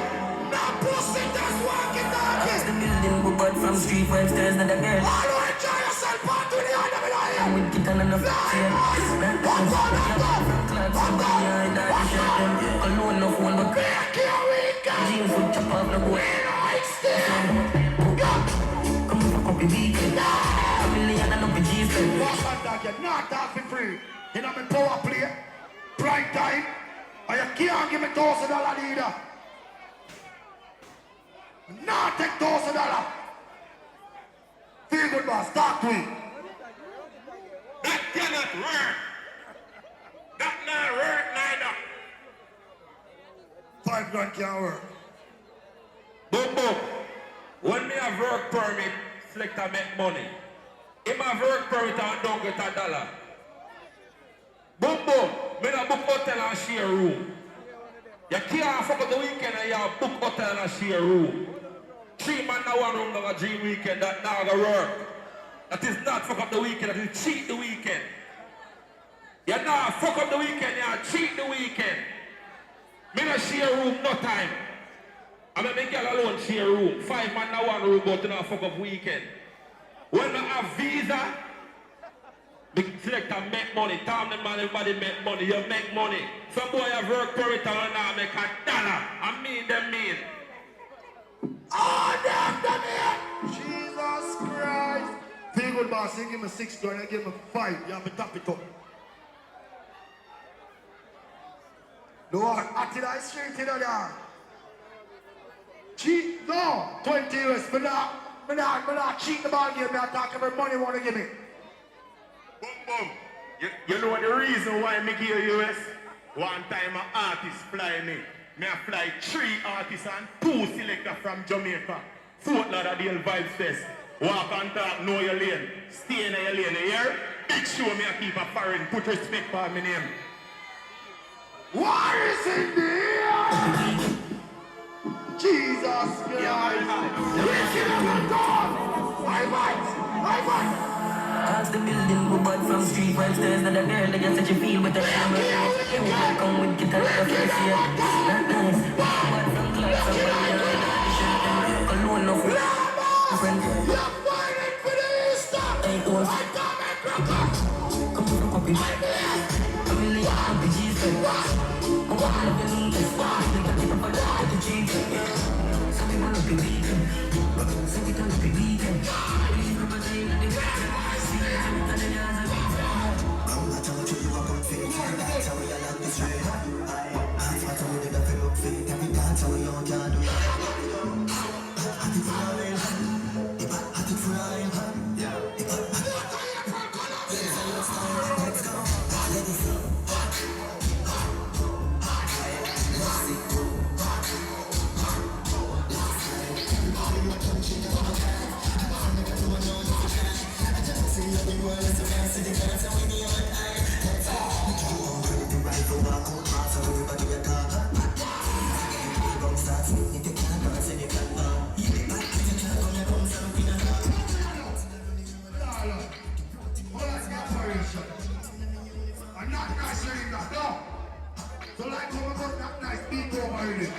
no pussy just walking down That's the here. building we bought from street vibes, there's not a girl. All who enjoy yourself part to the other with all I'm with Kitan and the fair. That dance, from clubs, somebody hide on the shirt. Alone, no phone, but jeans would chop off the boat. Come fuck up the weekend. A million and up the G's. You're not half free. You know me power play. Prime time. And you can't give me $1,000 either. Not take $1,000. Feel good, boss. Talk to me. That cannot work. That not work neither. 5 grand can't work. Boom, boom. When me have work permit, selector make money. If I have work permit and don't get $1. Boom, boom. Me not book hotel and share room. You can't fuck up the weekend and you book hotel and share room. 3 man in one room have a dream weekend, that now gonna work. That is not fuck up the weekend, that is cheat the weekend. You not fuck up the weekend, you cheat the weekend. Me not share room, no time. I mean, me girl alone share room. 5 man in one room, but you not fuck up weekend. When I have visa, the selector make money. Time the man, everybody make money. You make money. Some boy have work permit and now make $1. I mean them mean. Oh, damn, Jesus Christ. Feel good, boss. You give me 6 grand, I give me 5. You have to tap it up. No, I did I straight in there. Cheat? No. 20 US. Me not cheat the ball game. Me not talk about money you want to give me. Boom, boom. You know the reason why me give you US? One time an artist fly me. Me I fly 3 artists and 2 selectors from Jamaica. Fort Lauderdale Vibes Fest. Walk and talk, know your lane. Stay in your lane, you hear? Big show me I keep a foreign. Put respect for my name. What is in there? Jesus Christ. Ask the building who bought from street vibes. There's not a girl that said she feel with her camera. Come with guitar first year. Not nice. Bought from clubs and audition. Alone no friend. You're fighting for the Easter. I come and crack. Come from copy. I'm in the yard of the Jesus. I'm walking up in the spot. They got the upper door of the cheek. Some people look at vegan. Some people look at vegan. Leave her but they not the vegan. See it and then there's a vegan. I told you about faith. That's how we are like this right. I told you that we look fake. Every dance how we all can do. I think for a real hand. I think for a real hand. Let's go. Let's go. I'm not nice saying that, no. So like how we got that nice people over here.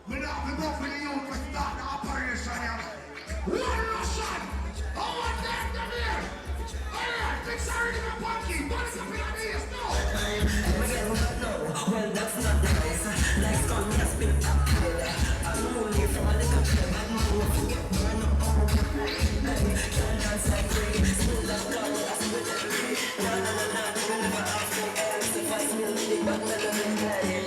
We not we go for the youth to start the operation here. One Russian! I want them here! Alright, fix her in my pocket. What's up in the ears? No! Well, that's not nice. Like come here, spit up. I'm only from a little club. I'm not going to get burned up. Can't dance like rain. Smooth like cloud. I see what I do. Never ask for else. If I smell it, but never been playing.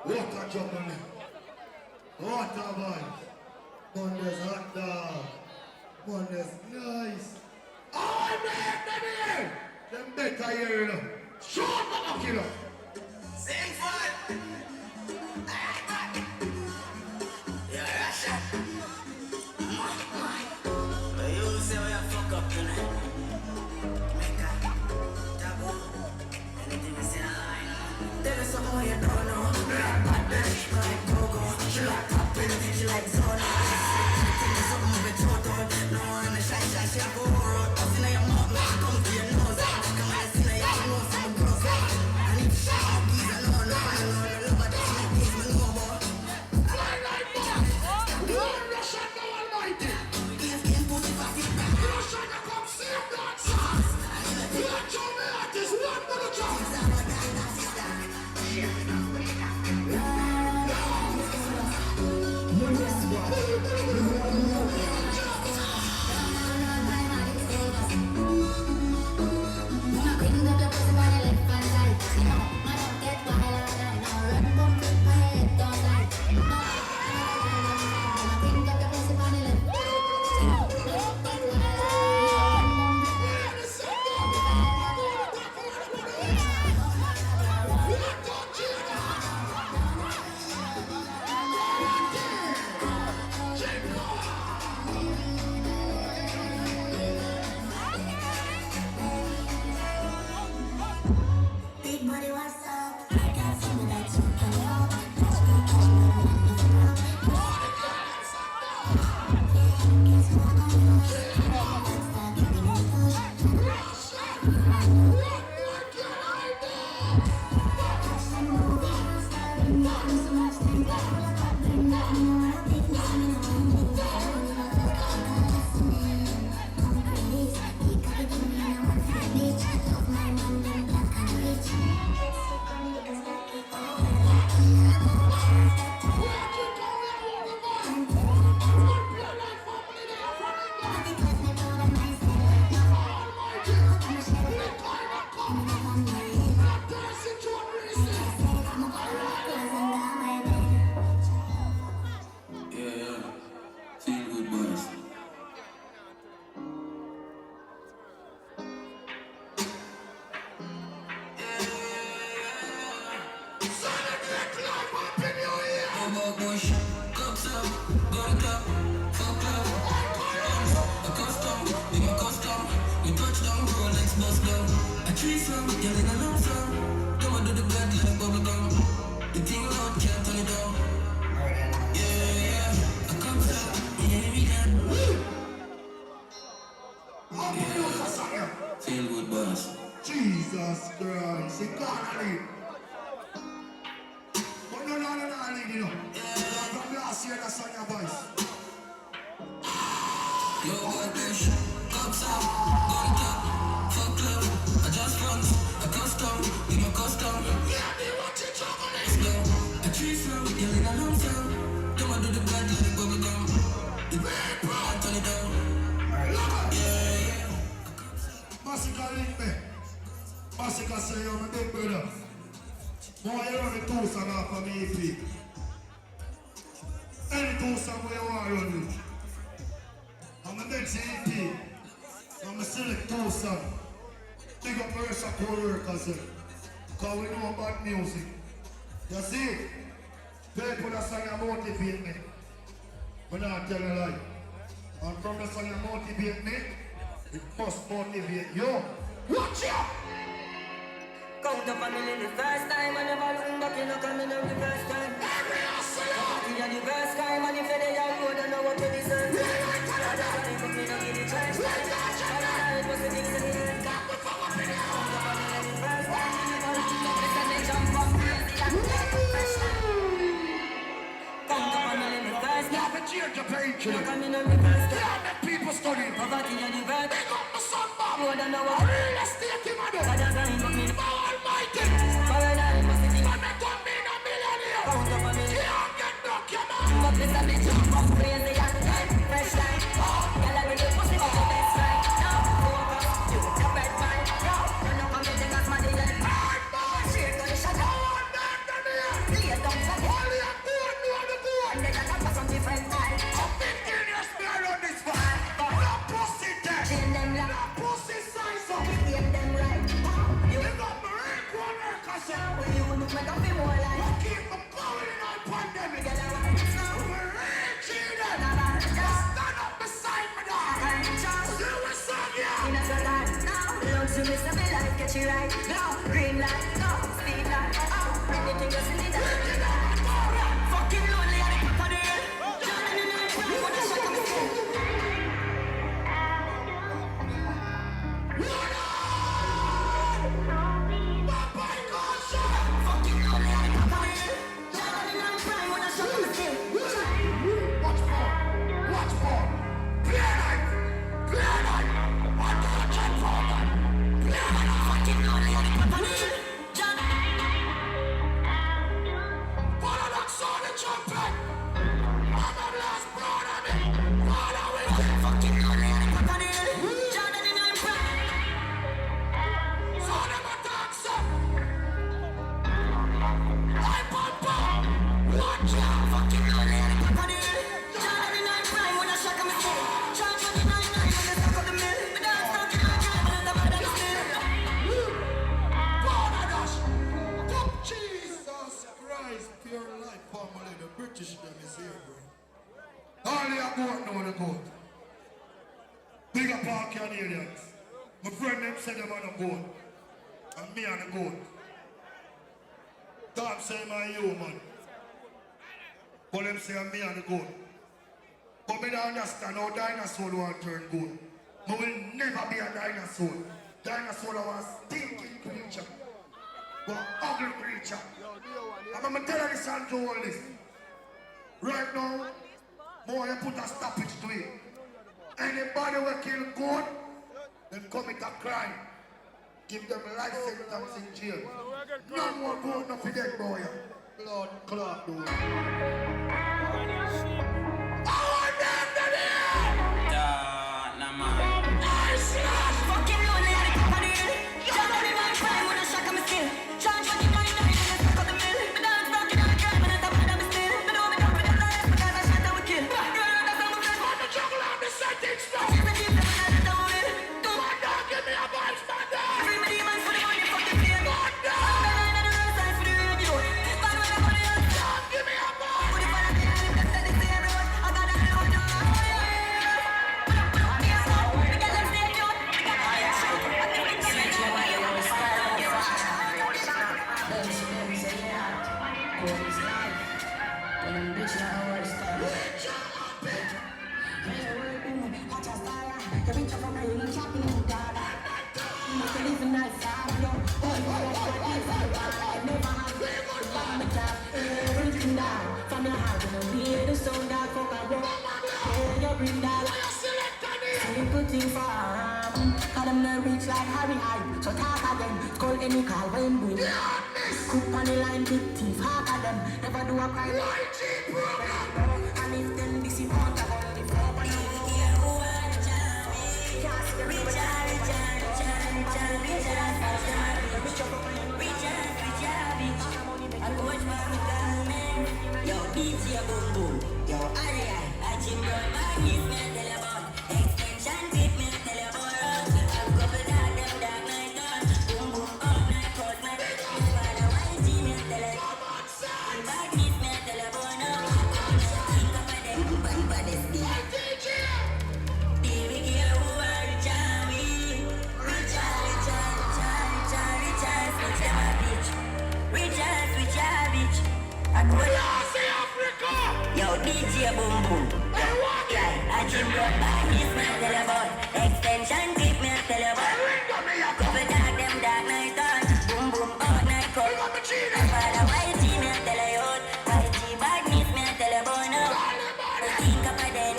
What a juggling. What a boy. Mondays hot dog. Mondays nice. Oh, man, them better here, you know. Shut up, killer. Sing fun. something you don't know. Like bad bitch, like go-go. She like poppin', she like Zona. Things something with Toto. No one shy, she a go road. Pussy in your mouth, man, come to your nose. Come and see now, you know some gross. And if she a bees, I know, no, but that's not this, me know about. Russian no almighty. If him pussy fast, it back. Russian come save that sauce. Black Johnny artist, one more job. Big body, what's up? I got some of that chocolate up. Catch me, Feel good, boss. Jesus Christ, you can't leave. But no, leave, you know. From last year, that's on your voice. yo, what bitch? Cups up, gun up, fuck club. I just front, a custom, be my custom. Yeah, they want you trouble. Let's go. A tree from, you're in a long film. Come on, do the blood like bubble gum. The red part, turn it down. Yeah. Massacre link me. Massacre say you're my big brother. More you run the two song off of me EP. Any two song where you want to run with. I'm a big EP. I'm a select two song. Big up the rest of poor workers there. Because we know about music. You see? People that song you motivate me. But not tell a lie. And from the song you motivate me, it must motivate you. Watch out! Count up a million the first time, I never look back, you know, come in the reverse time. Every hustler! You are the first time, and if you're there, you don't know what you deserve. I just want to put me down in the trash. I was the things in the end. Count up a million the first time, I never look back, you know, jump up crazy and get fresh time. Count up a million the first time. You have a change of page. You come in the reverse time. Yeah, make people study. Poverty and the verse. Big up the sun, man. You don't know what. Real estate, you man. I just want to put me down. Almighty. Paradise must be I'm not going to be a millionaire. count up a million. Can't get knocked, you man. But this a bitch up crazy and dead. Fresh line. Girl, I really pussy for the best right. No, focus. You the bad man. No, don't know come in the gas, man, the head. Bad boy. Straight to the shut up. Lay it down for All you have to do on the board. and then I got some different time. I'm 15 years me around this far. No pussy there. Chain them No lock. pussy size up. Game them right. You You got me rank one worker, sir. when you look like a feel more You like. keep them going in our pandemic. Girl, I want to know. We reach it. Nah, just Stand up beside me, dog. and just. See we song, yeah. In a good life, no. Love to miss me life, get you right. No, green light, no, speed light. Oh, ready Jesus Christ, pure life, family, the British them is here, bro. All the goat know the goat. Big up all Canadians. My friend them said them on the goat. And me on the goat. God say my human. But them say I'm me on the goat. But me don't understand how dinosaur want to turn goat. I will never be a dinosaur. Dinosaur was a stinking creature. But ugly creature. I'm going to tell you this and do all this. Right now, more you put a stoppage to it. Anybody will kill goat, then commit a crime. Give them life sentence in jail. No more goat, no for dead boy. Blood clot, dude. So talk again, call any call when we cook on the line, big thief, half of them never do a crime. And if them this is not about the property, yo, DJ boom boom, yo, Aria, I Jim Brown, my kiss me tell you about extension, tip me tell you about. Yo, DJ boom boom. I Jim Brown, my kiss me tell you about extension, tip me tell you about. Couple dark them dark night on, boom boom all night cold. Father YG me tell you out, YG badness me tell you about now. 15 couple then,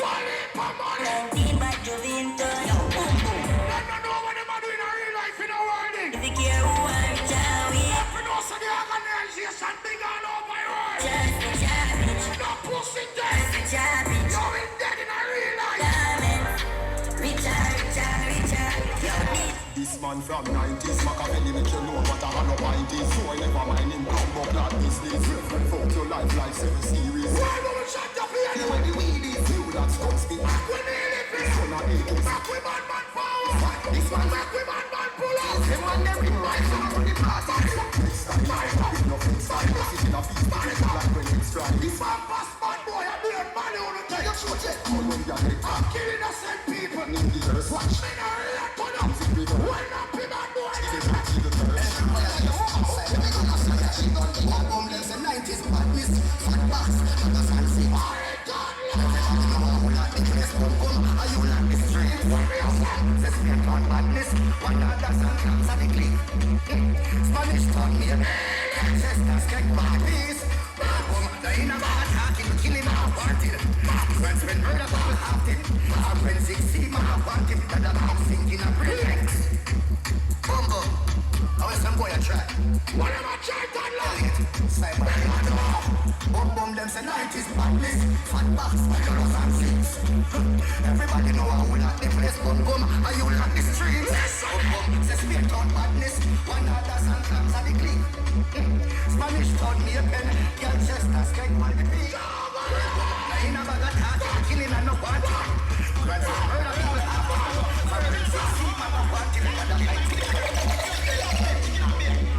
19 bad Juventus. Yo, boom boom. I don't know what them are doing in real life in the world. If you care who are Jawi, if you know so the organization big all over your world. Just the Javich, no pussy just dead. the Javich. You're dead in a real life. This man from 90s, Machiavelli make you know what a hollow mind is. So I never mind him, come up like business. Fuck your life like 7 series. Why don't we shut up here? Anyway, the weed is you that scuts me. Back with me, Lippy. Son of Akins. Back with man forward. This man back with man pull up. Them man them bring right down to the past. Next time, with no fix time. Sit in a feast, like when it's dry. This man pass bad boy, I be a man who don't tell you shoot it. I'm killing innocent people. Watch me now, real turn up. Why not be bad boy? Album them say 90s badness, fat box, and the fancy. Everybody know who like the place come come, and you like the street. Say Spain turn badness, one others and clams at the click. Spanish turn me, ancestors get bad peace. Commander in a bar talking, killing our party. Friends when murder ball half it, and when 6 man have wanted, that the bomb sinking a brilliant. Bumbo, how is some boy a try? What am I trying to unlock? Cyber Bum bum them say 90s badness, fat box, euros and six. Everybody know how we like the place, bum bum, and you like the streets. Bum bum, say Spain town badness, one others and clams at the click. Spanish town me a pen, girl Manchester, skate man, the beat. In a bag of tat, killing and no party. When I murder people, my prince is see my party, my mother like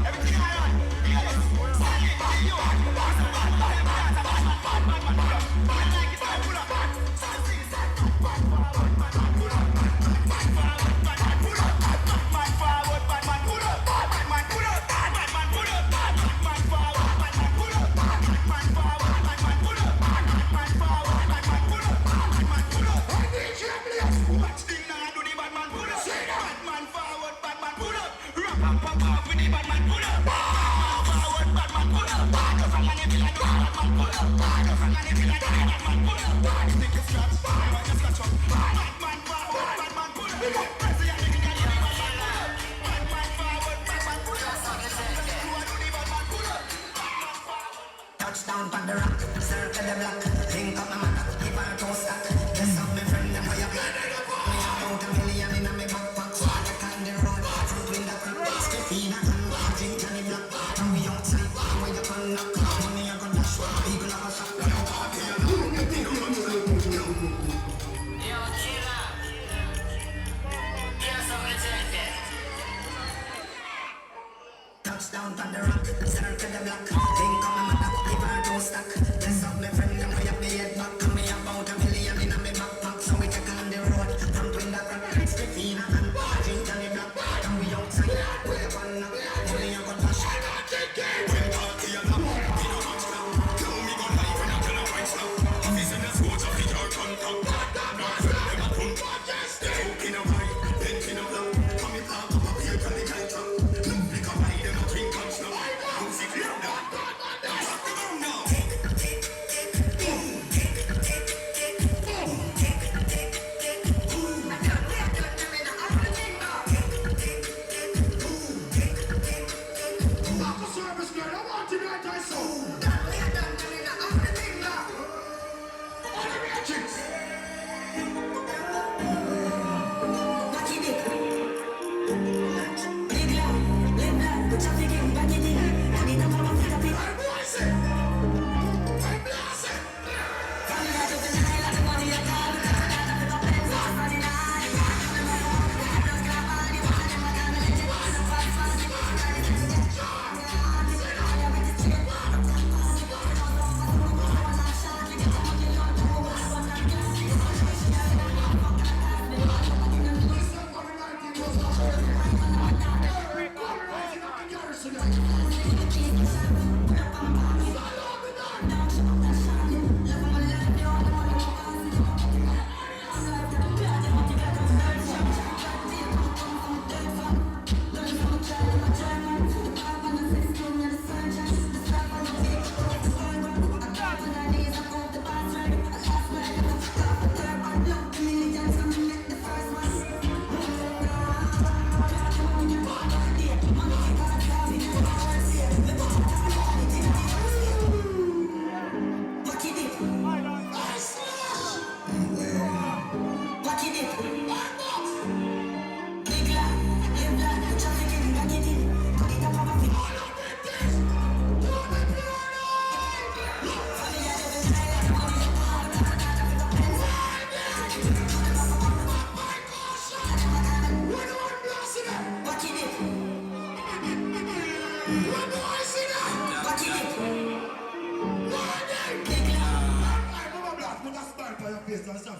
everything I want. Touchdown on the rock, circle the block, link up my mother, keep her toe stack. Bless up my friend, them way up. Me about $1 million in my backpack. Walk on the road, front window crack. Stefina and drink Johnny Black. And we outside, where you can knock. Money I got dash, people have a shop. Yo, killer. Here's some rejected. Touchdown on the rock, circle the block, link up my mother. Stack. Bless up my friend, them way up the head back. Me about $1 million in my backpack. So we take on the road, from twin that crack. Stefina and drink Johnny Black. And we outside, way up on knock. Money I got dash. When party a knock, we no match now. Now me got life and I tell a right now. This in the sports of the car contact. North them a punt. They hook in a white, bent in a block. Come me park up a beer and the guy drop. Look like a ride, them a drink and snow. Music loud now.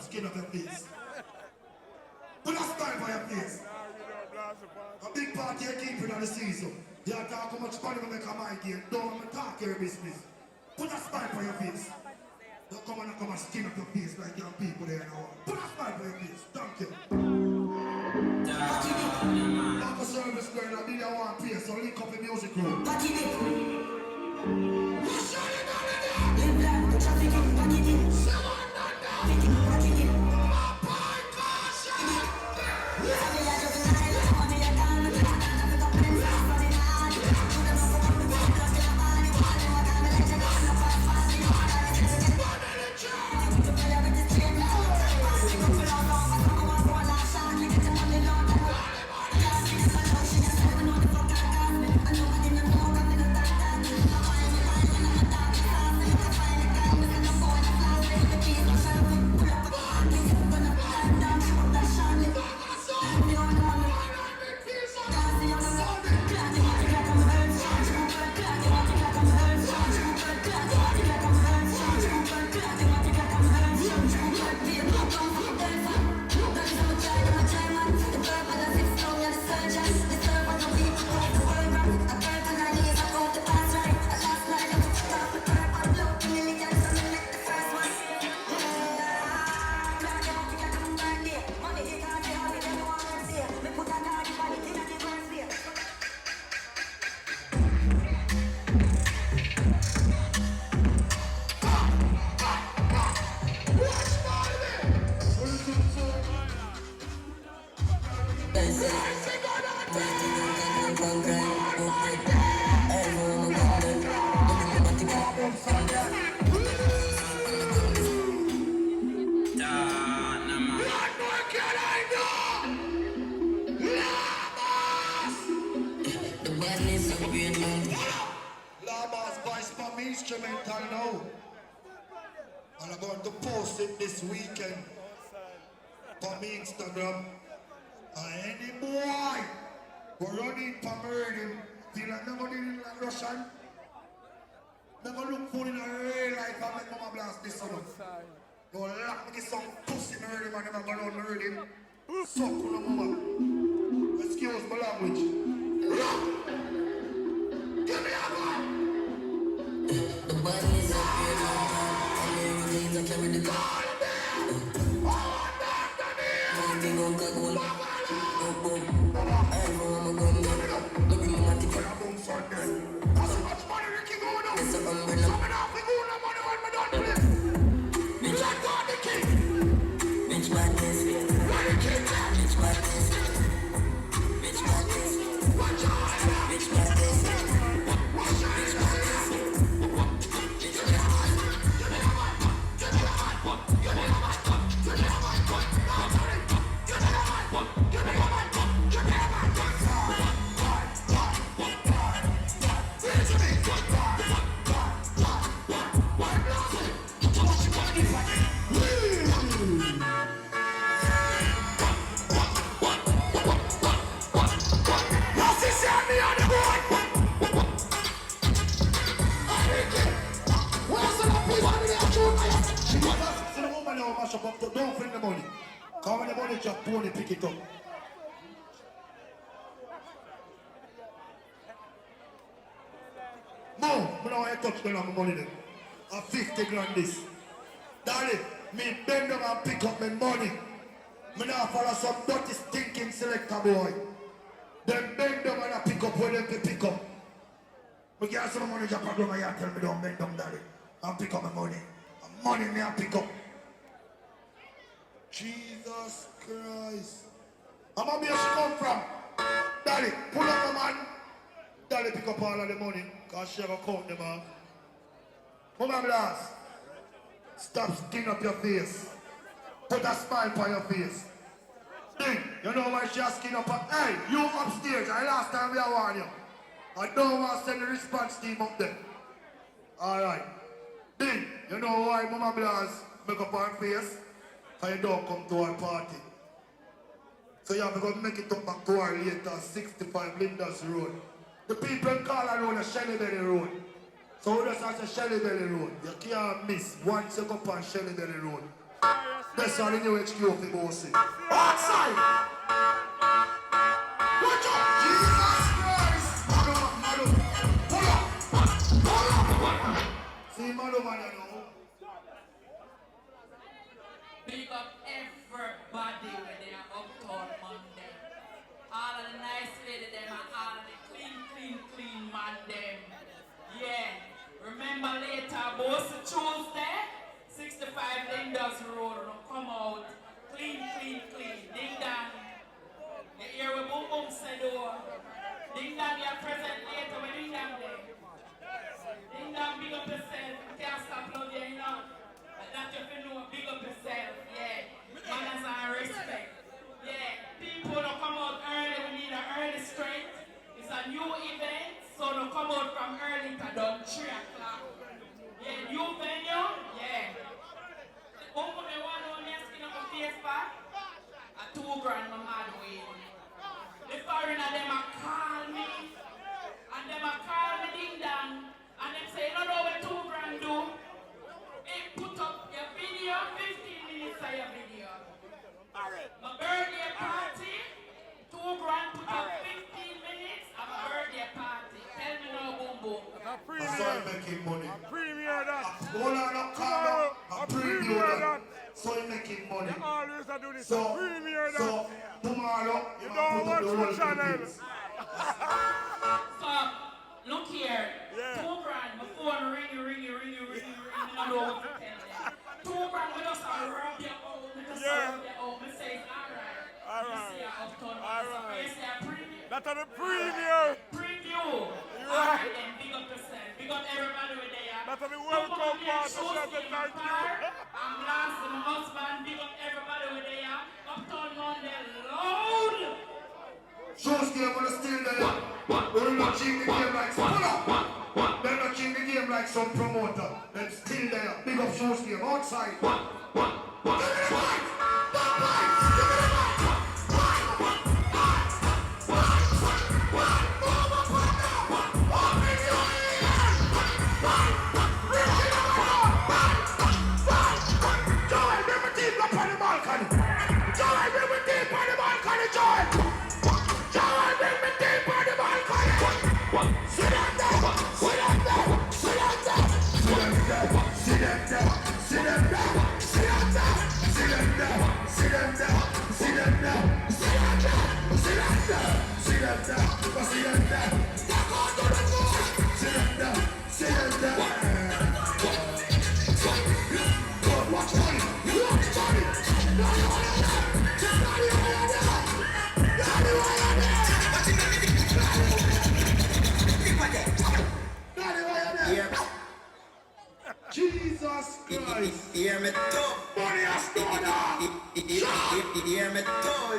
Skin up your face. Put a smile on your face. A big party you keep it on the season. You talk how much money we make a my game. Don't talk your business. Put a smile on your face. Don't come and skin up your face like young people there now. Put a smile on your face. Thank you. Back a service girl, I need one place, so link up the music room. Live life, traffic in, back it in. some instrumental now. And I'm going to post it this weekend on my Instagram. And any boy who run in for murder, feel like I'm going to like Russian. I'm going to look for in a real life and make Mama Blast this one. You will lock me some pussy murder man, I'm going to murder him. Suck on the mama. Excuse my language. Give me a gun! The body is up here now, and the remains are carrying the gun. My thing on good one. Boom, boom. I know I'm a gun. Look at me, my ticket. How much money Ricky going on? It's a umbrella. Coming off, we going on money when we done play. Bitch, Let go of the king. bitch, my this. Let the king down. Bitch, my this. Bitch, my this. Watch out. Bitch, my this. Watch out. Bitch, my this. Bitch, my Don't bring the money. Come when the money just pony pick it up. No, I don't want to touch my money then. I'm 50 grand this. Daddy, me bend them and pick up my money. Me not follow some dirty stinking selector boy. Then bend them and I pick up where them pick up. Me get some money just go my yard tell me don't bend them, daddy. And pick up my money. And money me I pick up. Jesus Christ. I'm gonna be where she come from. Daddy, pull up the man. Daddy pick up all of the money. Cause she ever count them off. Mama Blast. Stop skin up your face. Put a smile on your face. Ding, you know why she has skin up her? Hey, you upstairs. I last time we warned you. I don't want to send the response team up there. Alright. Ding, you know why Mama Blast make up her face? Because you don't come to our party. So you have to go make it up back to our later 65 Linda's Road. The people call our road a Shelly Belly Road. So we just have to Shelly Belly Road. You can't miss once you go on Shelly Belly Road. That's all the new HQ of the bossy. Outside! Watch out! Jesus Christ! Pull up! See Mado man, you know. Big up everybody when they are Uptown Monday. All of the nice ladies them and all of the clean man them. Yeah. Remember later, boss Tuesday, 65 Linda's Road, come out. Clean. Ding dong. You hear we boom boom say door. Ding dong, you're present later when ding dong there. Ding dong, big up yourself. Can't stop love you, you know. That you can know, big up yourself, yeah. Manners and respect. Yeah, people don't come out early, we need an early strength. It's a new event, so don't come out from early to down 3 o'clock. Yeah, new venue, yeah. One of the one on your skin up a face back, a 2 grand my mad way. The foreigner, them a call me, and them a call me ding dong, and them say, you know what 2 grand do? Hey, put up your video, 15 minutes of your video. My birthday party, 2 grand, put up 15 minutes of my birthday party. Tell me now, boom boom. I saw him making money. Premier that. Hold on, not calm down. I preview that. So him making money. You always do this. So, Premier that. so tomorrow, you don't watch the channel. So, look here. Yeah. 2 grand, my phone ring. I don't know what to tell them. 2 grand, we just rub your own. We just rub your own. We say, alright. You see a Uptown. Alright. You see a preview. That's a preview. Preview. Alright then, big up yourself. Big up everybody with there. That's a welcome part. Thank you. I'm last my husband. Big up everybody with there. Uptown Monday, loud. Shows game on the still there. We're not cheating the game like pull up. They're not cheating the game like like some promoter. Then still there. Big up shows game outside. Give me the mic. Jesus Christ. Hear me talk. Money has gone up. Hear me talk.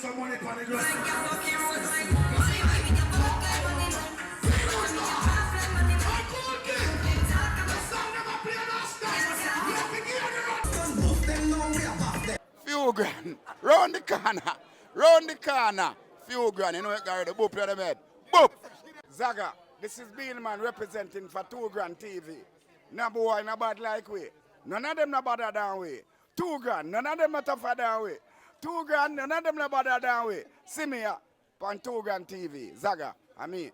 some money on the ground. Few grand. Round the corner. Round the corner. Few grand. You know what, Gary? The boop you the head. Boop. Zaga, this is Beelman representing for 2 Grand TV. No boy, no bad like we. None of them no bother down way. 2 grand, none of them no tougher down way. 2 grand, none of them no bother down way. See me here on 2 Grand TV. Zaga, I mean.